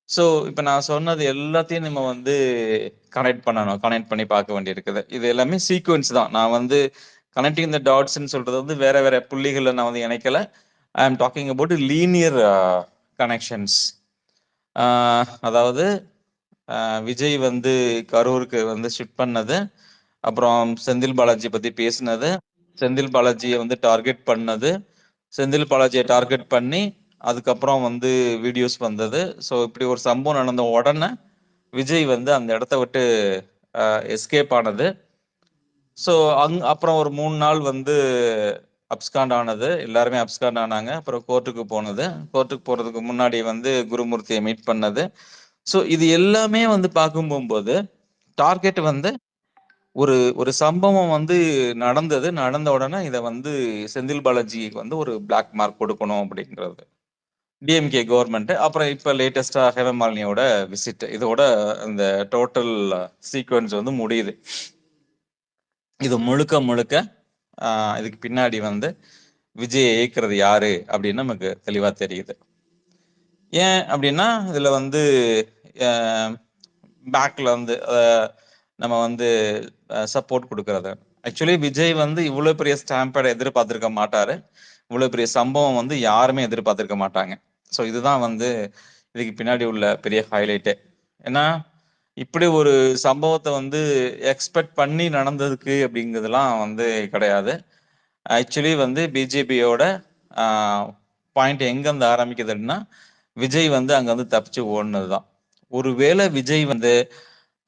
ஸோ இப்போ நான் சொன்னது எல்லாத்தையும் நம்ம வந்து கனெக்ட் பண்ணி பார்க்க வேண்டியிருக்குது. இது எல்லாமே சீக்வன்ஸ் தான். நான் வந்து கனெக்டிங் த டாட்ஸ்ன்னு சொல்றது வந்து வேற வேற புள்ளிகளை நான் வந்து இணைக்கல. ஐ ஆம் டாக்கிங் அபவுட் லீனியர் கனெக்ஷன்ஸ். அதாவது விஜய் வந்து கரூருக்கு வந்து ஷிஃப்ட் பண்ணது, அப்புறம் செந்தில் பாலாஜி பத்தி பேசினது, செந்தில் பாலாஜியை வந்து டார்கெட் பண்ணது, செந்தில் பாலாஜியை டார்கெட் பண்ணி அதுக்கப்புறம் வந்து வீடியோஸ் வந்தது. ஸோ இப்படி ஒரு சம்பவம் நடந்த உடனே விஜய் வந்து அந்த இடத்த விட்டு எஸ்கேப் ஆனது. ஸோ அப்புறம் ஒரு 3 நாள் வந்து அப்ஸ்காண்ட் ஆனது. எல்லாருமே அப்ஸ்காண்ட் ஆனாங்க. அப்புறம் கோர்ட்டுக்கு போனது. கோர்ட்டுக்கு போறதுக்கு முன்னாடி வந்து குருமூர்த்தியை மீட் பண்ணது. ஸோ இது எல்லாமே வந்து பார்க்கும் போகும்போது டார்கெட் வந்து ஒரு ஒரு சம்பவம் வந்து நடந்த உடனே இதை வந்து செந்தில் பாலாஜிக்கு வந்து ஒரு பிளாக் மார்க் கொடுக்கணும் அப்படிங்கிறது டிஎம்கே கவர்மெண்ட். அப்புறம் இப்போ லேட்டஸ்டா ஹேமமாலினியோட விசிட், இதோட இந்த டோட்டல் சீக்வன்ஸ் வந்து முடியுது. இது முழுக்க முழுக்க இதுக்கு பின்னாடி வந்து விஜய் இயக்குறது யாரு அப்படின்னு நமக்கு தெளிவா தெரியுது. ஏன் அப்படின்னா இதுல வந்து பேக்ல வந்து நம்ம வந்து சப்போர்ட் கொடுக்கறது. ஆக்சுவலி விஜய் வந்து இவ்வளவு பெரிய ஸ்டாம்பேடை எதிர்பார்த்திருக்க மாட்டாரு, இவ்வளவு பெரிய சம்பவம் வந்து யாருமே எதிர்பார்த்திருக்க மாட்டாங்க. ஸோ இதுதான் வந்து இதுக்கு பின்னாடி உள்ள பெரிய ஹைலைட்டே. ஏன்னா இப்படி ஒரு சம்பவத்தை வந்து எக்ஸ்பெக்ட் பண்ணி நடந்ததுக்கு அப்படிங்கிறதுலாம் வந்து கிடையாது. ஆக்சுவலி வந்து பிஜேபியோட பாயிண்ட் எங்க இருந்து ஆரம்பிக்குது அப்படின்னா விஜய் வந்து அங்க வந்து தப்பிச்சு ஓடுனதுதான். ஒருவேளை விஜய் வந்து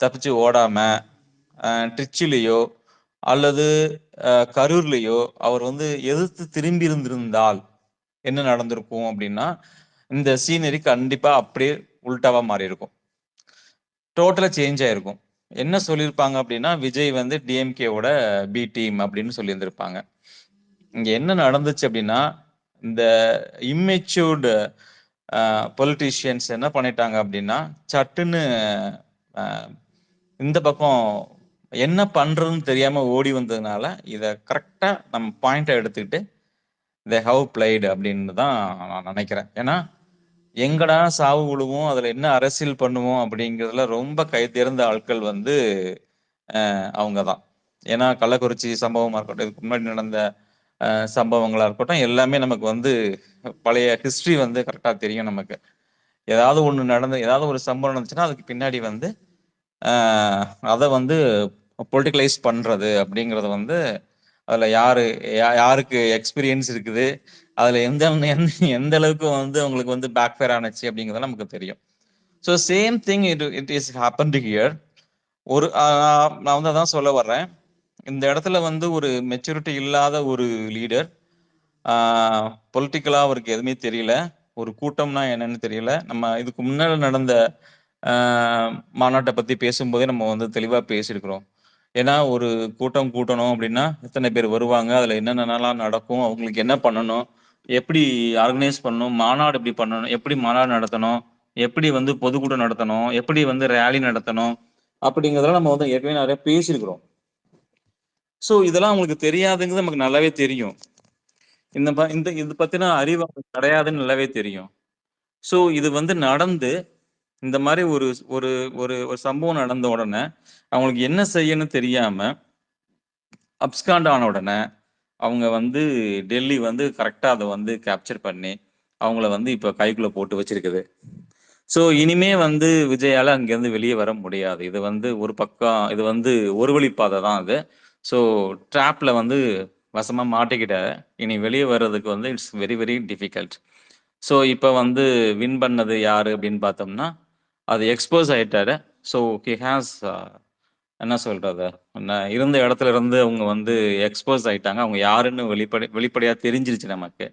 தப்பிச்சு ஓடாம ட்ரிச்சிலேயோ அல்லது கரூர்லயோ அவர் வந்து எதிர்த்து திரும்பி இருந்திருந்தால் என்ன நடந்திருக்கும் அப்படின்னா இந்த சீனரி கண்டிப்பா அப்படியே உல்டாவா மாறி இருக்கும், டோட்டலா சேஞ்ச் ஆயிருக்கும். என்ன சொல்லியிருப்பாங்க அப்படின்னா விஜய் வந்து டிஎம்கேவோட பி டீம் அப்படின்னு சொல்லியிருந்திருப்பாங்க. இங்க என்ன நடந்துச்சு அப்படின்னா இந்த இம்மெச்சூர்டு பொலிட்டீஷியன்ஸ் என்ன பண்ணிட்டாங்க அப்படின்னா சட்டுன்னு இந்த பக்கம் என்ன பண்றதுன்னு தெரியாம ஓடி வந்ததுனால இதை கரெக்டா நம்ம பாயிண்டை எடுத்துக்கிட்டு தே ஹவ் பிளைடு அப்படின்னு தான் நான் நினைக்கிறேன். ஏன்னா எங்கடா சாவு விழுவோம், அதுல என்ன அரசியல் பண்ணுவோம் அப்படிங்கிறதுல ரொம்ப கை தேர்ந்த ஆட்கள் வந்து அவங்க தான். ஏன்னா கள்ளக்குறிச்சி சம்பவமா இருக்கட்டும், இதுக்கு முன்னாடி நடந்த சம்பவங்களா இருக்கட்டும், எல்லாமே நமக்கு வந்து பழைய ஹிஸ்டரி வந்து கரெக்டா தெரியும் நமக்கு. ஏதாவது ஒண்ணு ஏதாவது ஒரு சம்பவம் நடந்துச்சுன்னா அதுக்கு பின்னாடி வந்து அதை வந்து பொலிட்டிகலைஸ் பண்றது அப்படிங்கறது வந்து அதுல யாருக்கு எக்ஸ்பீரியன்ஸ் இருக்குது, அதுல எந்த அளவுக்கு வந்து அவங்களுக்கு வந்து பேக் ஃபயர் ஆனச்சு அப்படிங்கிறது நமக்கு தெரியும். So same thing it is happened here. ஒரு நான் வந்து அதான் சொல்ல வர்றேன், இந்த இடத்துல வந்து ஒரு மெச்சூரிட்டி இல்லாத ஒரு லீடர், பொலிட்டிக்கலா அவருக்கு எதுவுமே தெரியல, ஒரு கூட்டம்னா என்னன்னு தெரியல. நம்ம இதுக்கு முன்னாடி நடந்த மாநாட்டை பத்தி பேசும்போதே நம்ம வந்து தெளிவா பேசியிருக்கிறோம். ஏன்னா ஒரு கூட்டம் கூட்டணும் அப்படின்னா எத்தனை பேர் வருவாங்க, அதுல என்னென்னலாம் நடக்கும், அவங்களுக்கு என்ன பண்ணணும், எப்படி ஆர்கனைஸ் பண்ணணும், மாநாடு எப்படி பண்ணணும், எப்படி மாநாடு நடத்தணும், எப்படி வந்து பொதுக்கூட்டம் நடத்தணும், எப்படி வந்து ரேலி நடத்தணும் அப்படிங்கிறதெல்லாம் நம்ம வந்து ஏற்கனவே நிறைய பேசியிருக்கிறோம். ஸோ இதெல்லாம் அவங்களுக்கு தெரியாதுங்கிறது நமக்கு நல்லாவே தெரியும். இந்த இது பத்தின அறிவு கிடையாதுன்னு நல்லாவே தெரியும். ஸோ இது வந்து நடந்து இந்த மாதிரி ஒரு ஒரு ஒரு ஒரு சம்பவம் நடந்த உடனே அவங்களுக்கு என்ன செய்யணும்னு தெரியாம அப்ஸ்காண்ட் ஆன உடனே அவங்க வந்து டெல்லி வந்து கரெக்டா அதை வந்து கேப்சர் பண்ணி அவங்கள வந்து இப்ப கைக்குள்ள போட்டு வச்சிருக்குது. ஸோ இனிமே வந்து விஜயால அங்கிருந்து வெளியே வர முடியாது. இது வந்து ஒரு பக்கம், இது வந்து ஒரு வழிப்பாதை தான் அது. ஸோ ட்ராப்ல வந்து வசமா மாட்டிக்கிட்ட இனி வெளியே வர்றதுக்கு வந்து it's very very difficult. So இப்போ வந்து வின் பண்ணது யாரு அப்படின்னு பார்த்தோம்னா அது எக்ஸ்போஸ் ஆயிட்டாரு. ஸோ ஹி ஹாஸ் என்ன சொல்றது, இருந்த இடத்துல இருந்து அவங்க வந்து எக்ஸ்போஸ் ஆயிட்டாங்க. அவங்க யாருன்னு வெளிப்படையா தெரிஞ்சிருச்சு நமக்கு.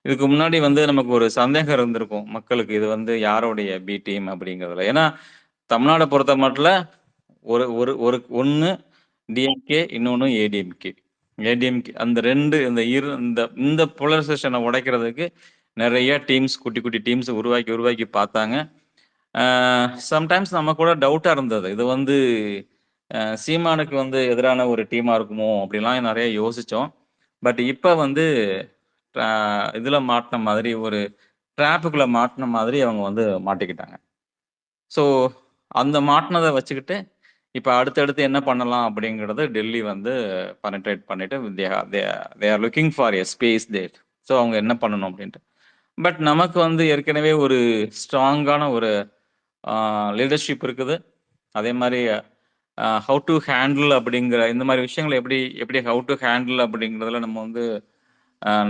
இதுக்கு முன்னாடி வந்து நமக்கு ஒரு சந்தேகம் இருந்திருக்கும் மக்களுக்கு, இது வந்து யாருடைய பி டீம் அப்படிங்கிறதுல. ஏன்னா தமிழ்நாடை பொறுத்த மட்டும் ஒரு ஒரு ஒரு ஒன்று டிஎம்கே, இன்னொன்று ஏடிஎம்கே. அந்த ரெண்டு இந்த போலரைசேஷனை உடைக்கிறதுக்கு நிறைய டீம்ஸ், குட்டி குட்டி டீம்ஸ் உருவாக்கி பார்த்தாங்க. சம்டைம்ஸ் நம்ம கூட டவுட்டா இருந்தது, இது வந்து சீமானுக்கு வந்து எதிரான ஒரு டீமா இருக்குமோ அப்படிலாம் நிறைய யோசிச்சோம். பட் இப்ப வந்து இதுல மாட்டின மாதிரி, ஒரு ட்ராப்புக்குள்ள மாட்டின மாதிரி அவங்க வந்து மாட்டிக்கிட்டாங்க. ஸோ அந்த மாட்டினதை வச்சுக்கிட்டு இப்ப அடுத்தடுத்து என்ன பண்ணலாம் அப்படிங்கறது டெல்லி வந்து பெனட்ரேட் பண்ணிட்டு they are looking for a space there. So அவங்க என்ன பண்ணணும் அப்படின்ட்டு. பட் நமக்கு வந்து ஏற்கனவே ஒரு ஸ்ட்ராங்கான ஒரு லீடர்ஷிப் இருக்குது. அதே மாதிரி ஹவு டு ஹேண்டில் அப்படிங்கிற இந்த மாதிரி விஷயங்களை எப்படி ஹவு டு ஹேண்டில் அப்படிங்கிறதுல நம்ம வந்து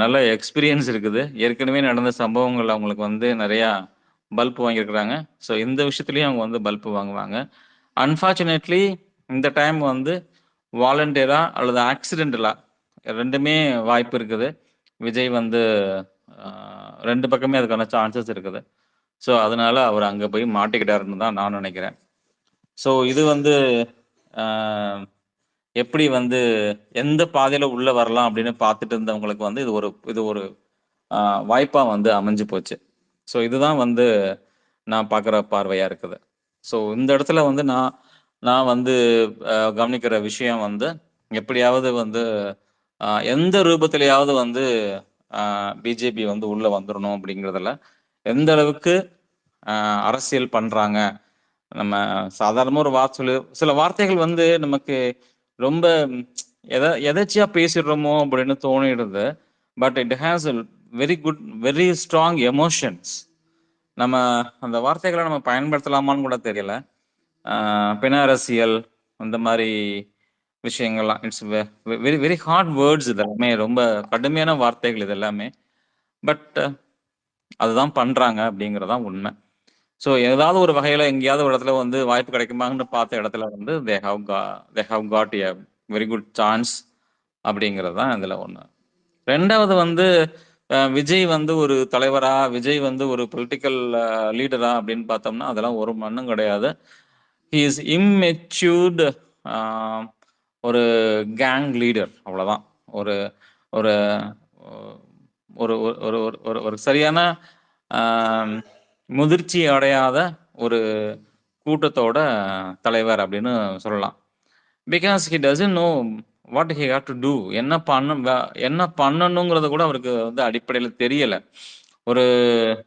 நல்ல எக்ஸ்பீரியன்ஸ் இருக்குது. ஏற்கனவே நடந்த சம்பவங்கள் அவங்களுக்கு வந்து நிறையா பல்ப் வாங்கியிருக்கிறாங்க. ஸோ இந்த விஷயத்துலையும் அவங்க வந்து பல்ப் வாங்குவாங்க. அன்ஃபார்ச்சுனேட்லி இந்த டைம் வந்து வாலண்டியரா அல்லது ஆக்சிடென்டலா ரெண்டுமே வாய்ப்பு இருக்குது. விஜய் வந்து ரெண்டு பக்கமே அதுக்கான சான்சஸ் இருக்குது. ஸோ அதனால அவர் அங்கே போய் மாட்டிக்கிட்டாருன்னு தான் நான் நினைக்கிறேன். ஸோ இது வந்து எப்படி வந்து எந்த பாதையில் உள்ளே வரலாம் அப்படின்னு பார்த்துட்டு இருந்தவங்களுக்கு வந்து இது ஒரு வாய்ப்பாக வந்து அமைஞ்சு போச்சு. ஸோ இதுதான் வந்து நான் பார்க்குற பார்வையாக இருக்குது. ஸோ இந்த இடத்துல வந்து நான் வந்து கவனிக்கிற விஷயம் வந்து எப்படியாவது வந்து எந்த ரூபத்திலேயாவது வந்து பிஜேபி வந்து உள்ளே வந்துடணும் அப்படிங்கிறதுல எந்த அளவுக்கு அரசியல் பண்ணுறாங்க. நம்ம சாதாரணமாக ஒரு வார்த்தை சொல்லி சில வார்த்தைகள் வந்து நமக்கு ரொம்ப எதாச்சியா பேசிடுறோமோ அப்படின்னு தோணிடுது. But it has very strong emotions. நம்ம அந்த வார்த்தைகளை நம்ம பயன்படுத்தலாமான்னு கூட தெரியல. பிண அரசியல் அந்த மாதிரி விஷயங்கள்லாம் it's very very hard words. இதெல்லாமே ரொம்ப கடுமையான வார்த்தைகள் இது எல்லாமே. பட் அதுதான் பண்றாங்க அப்படிங்கிறதான் உண்மை. ஸோ ஏதாவது ஒரு வகையில் எங்கேயாவது ஒரு இடத்துல வந்து வாய்ப்பு கிடைக்குமான்னு பார்த்த இடத்துல வந்து they have got a very good chance அப்படிங்கிறது தான் இதில் ஒன்று. ரெண்டாவது வந்து விஜய் வந்து ஒரு தலைவரா, விஜய் வந்து ஒரு பொலிட்டிக்கல் லீடரா அப்படின்னு பார்த்தோம்னா அதெல்லாம் ஒரு மண்ணும் கிடையாது. ஹி இஸ் இம்மெச்சூர்டு ஒரு கேங் லீடர், அவ்வளோதான். ஒரு ஒரு ஒரு ஒரு ஒரு ஒரு சரியான முதிர்ச்சி அடையாத ஒரு கூட்டத்தோட தலைவர் அப்படின்னு சொல்லலாம். Because he doesn't know what he have to do. என்ன பண்ணணுங்கிறத கூட அவருக்கு வந்து அடிப்படையில் தெரியலை. ஒரு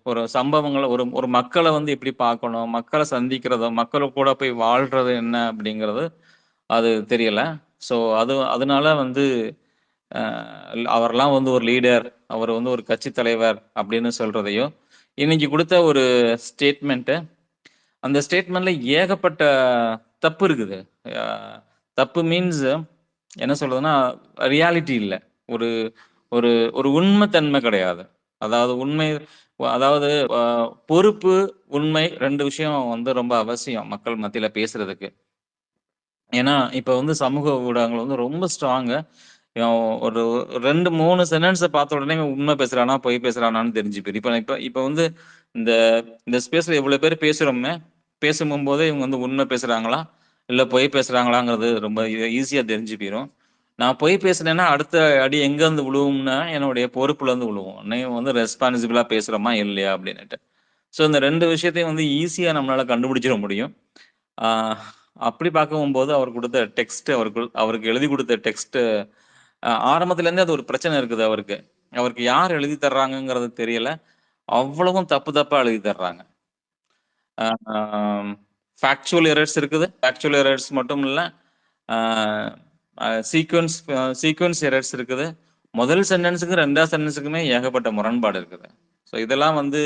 ஒரு சம்பவங்களை ஒரு மக்களை வந்து எப்படி பார்க்கணும், மக்களை சந்திக்கிறதோ மக்கள் கூட போய் வாழ்றது என்ன அப்படிங்கிறது அது தெரியல. ஸோ அதனால வந்து அவர்லாம் வந்து ஒரு லீடர், அவர் வந்து ஒரு கட்சி தலைவர் அப்படின்னு சொல்றதையும் இன்னைக்கு கொடுத்த ஒரு ஸ்டேட்மெண்ட்டு, அந்த ஸ்டேட்மெண்ட்ல ஏகப்பட்ட தப்பு இருக்குது. தப்பு மீன்ஸ் என்ன சொல்றதுன்னா ரியாலிட்டி இல்லை, ஒரு ஒரு ஒரு உண்மைத்தன்மை கிடையாது. அதாவது பொறுப்பு, உண்மை ரெண்டு விஷயம் வந்து ரொம்ப அவசியம் மக்கள் மத்தியில பேசுறதுக்கு. ஏன்னா இப்ப வந்து சமூக ஊடகங்கள் வந்து ரொம்ப ஸ்ட்ராங்கு. ஒரு 2-3 சென்டென்ஸை பார்த்த உடனே உண்மை பேசுறானா பொய் பேசுறானான்னு தெரிஞ்சு போயிரு. இப்ப வந்து இந்த இந்த ஸ்பேஸ்ல எவ்வளவு பேர் பேசும் போதே இவங்க வந்து உண்மை பேசுறாங்களா இல்ல பொய் பேசுறாங்களாங்கிறது ரொம்ப ஈஸியா தெரிஞ்சு போயிரும். நான் பொய் பேசுனேன்னா அடுத்த அடி எங்க இருந்து விழுவும்னா என்னுடைய பொறுப்புல இருந்து விழுவும். நீ வந்து ரெஸ்பான்சிபிளா பேசுறோமா இல்லையா அப்படின்னுட்டு. ஸோ இந்த 2 விஷயத்தையும் வந்து ஈஸியா நம்மளால கண்டுபிடிச்சிட முடியும். அப்படி பார்க்கும்போது அவர் கொடுத்த டெக்ஸ்ட், அவருக்கு எழுதி கொடுத்த டெக்ஸ்ட் ஆரம்பத்துல இருந்தே அது ஒரு பிரச்சனை இருக்குது. அவருக்கு யார் எழுதி தர்றாங்கிறது தெரியல. அவ்வளவும் தப்பா எழுதி தர்றாங்க. ஃபேக்சுவல் எரர்ஸ் இருக்குது. ஃபேக்சுவல் எரர்ஸ் மட்டும் இல்லை, சீக்வன்ஸ் எரர்ஸ் இருக்குது. முதல் சென்டென்ஸுக்கு 2வது சென்டென்ஸுக்குமே ஏகப்பட்ட முரண்பாடு இருக்குது. ஸோ இதெல்லாம் வந்து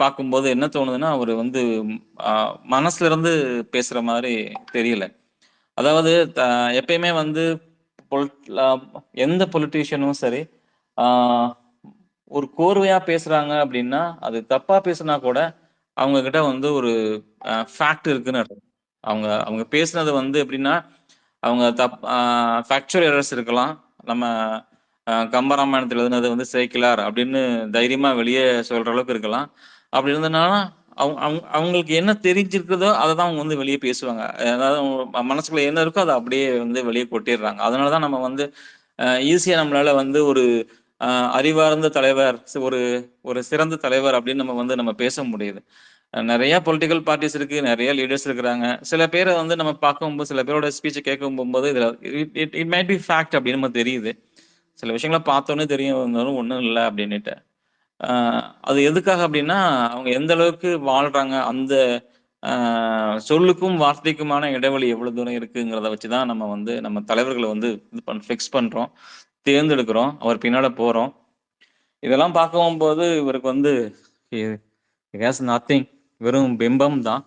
பார்க்கும்போது என்ன தோணுதுன்னா அவர் வந்து மனசுல இருந்து பேசுற மாதிரி தெரியல. அதாவது எப்பயுமே வந்து எந்த பொலிட்டீஷியனும் சரி ஒரு கோர்வையா பேசுறாங்க அப்படின்னா அது தப்பா பேசுனா கூட அவங்க கிட்ட வந்து ஒரு ஃபேக்ட் இருக்குன்னு அர்த்தம். அவங்க பேசுனது வந்து எப்படின்னா அவங்க ஃபேக்சுவல் எரர்ஸ் இருக்கலாம். நம்ம கம்பராமாயணத்தில் எழுதுனது வந்து சேக்கிலார் அப்படின்னு தைரியமா வெளியே சொல்ற அளவுக்கு இருக்கலாம். அப்படி இருந்ததுனால அவங்களுக்கு என்ன தெரிஞ்சிருக்குதோ அதை தான் அவங்க வந்து வெளியே பேசுவாங்க. அதாவது மனசுக்குள்ள என்ன இருக்கோ அதை அப்படியே வந்து வெளியே கொட்டிடுறாங்க. அதனாலதான் நம்ம வந்து ஈஸியா நம்மளால வந்து ஒரு அறிவார்ந்த தலைவர், ஒரு ஒரு சிறந்த தலைவர் அப்படின்னு நம்ம பேச முடியுது. நிறைய பொலிட்டிக்கல் பார்ட்டிஸ் இருக்கு, நிறைய லீடர்ஸ் இருக்கிறாங்க. சில பேரை வந்து நம்ம பார்க்கும்போது, சில பேரோட ஸ்பீச்சை கேட்கும் போகும்போது இதுல இட் மைட் பி ஃபேக்ட் அப்படின்னு நம்ம தெரியுது. சில விஷயங்களை பார்த்தோன்னே தெரியும் ஒன்றும் இல்லை அப்படின்னுட்டு. அது எதுக்காக அப்படின்னா அவங்க எந்த அளவுக்கு வாழ்றாங்க, அந்த சொல்லுக்கும் வார்த்தைக்குமான இடைவெளி எவ்வளவு தூரம் இருக்குங்கிறத வச்சுதான் நம்ம வந்து நம்ம தலைவர்களை வந்து ஃபிக்ஸ் பண்றோம், தேர்ந்தெடுக்கிறோம், அவர் பின்னால போறோம். இதெல்லாம் பார்க்கும் போது இவருக்கு வந்து நத்திங், வெறும் பிம்பம் தான்.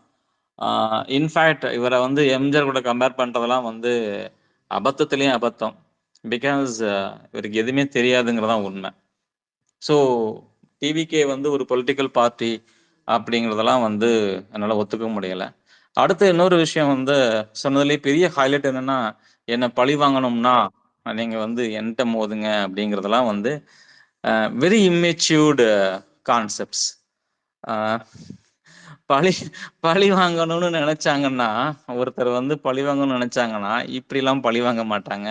இன்ஃபேக்ட் இவரை வந்து எம்ஜிஆர் கூட கம்பேர் பண்றதெல்லாம் வந்து அபத்தத்திலையும் அபத்தம். பிகாஸ் இவருக்கு எதுவுமே தெரியாதுங்கிறதான் உண்மை. ஸோ டிவிகே வந்து ஒரு பொலிட்டிக்கல் பார்ட்டி அப்படிங்கிறதெல்லாம் வந்து என்னால் ஒத்துக்க முடியலை. அடுத்து இன்னொரு விஷயம் வந்து சொன்னதுலேயே பெரிய ஹைலைட் என்னன்னா, என்னை பழி வாங்கணும்னா நீங்க வந்து என்கிட்ட மோதுங்க அப்படிங்கிறதெல்லாம் வந்து வெரி இம்மெச்சூர்டு கான்செப்ட்ஸ். ஆஹ் பழி பழி வாங்கணும்னு நினைச்சாங்கன்னா, ஒருத்தர் வந்து பழி வாங்கணும்னு நினைச்சாங்கன்னா இப்படிலாம் பழி வாங்க மாட்டாங்க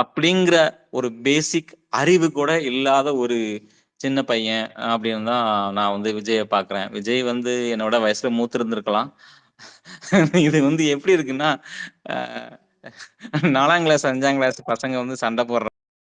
அப்படிங்கிற ஒரு பேசிக் அறிவு கூட இல்லாத ஒரு சின்ன பையன் அப்படின்னு தான் நான் வந்து விஜயை பார்க்குறேன். விஜய் வந்து என்னோட வயசுல மூத்து இருந்திருக்கலாம். இது வந்து எப்படி இருக்குன்னா 4ஆம் கிளாஸ் 5ஆம் கிளாஸ் பசங்க வந்து சண்டை போடுற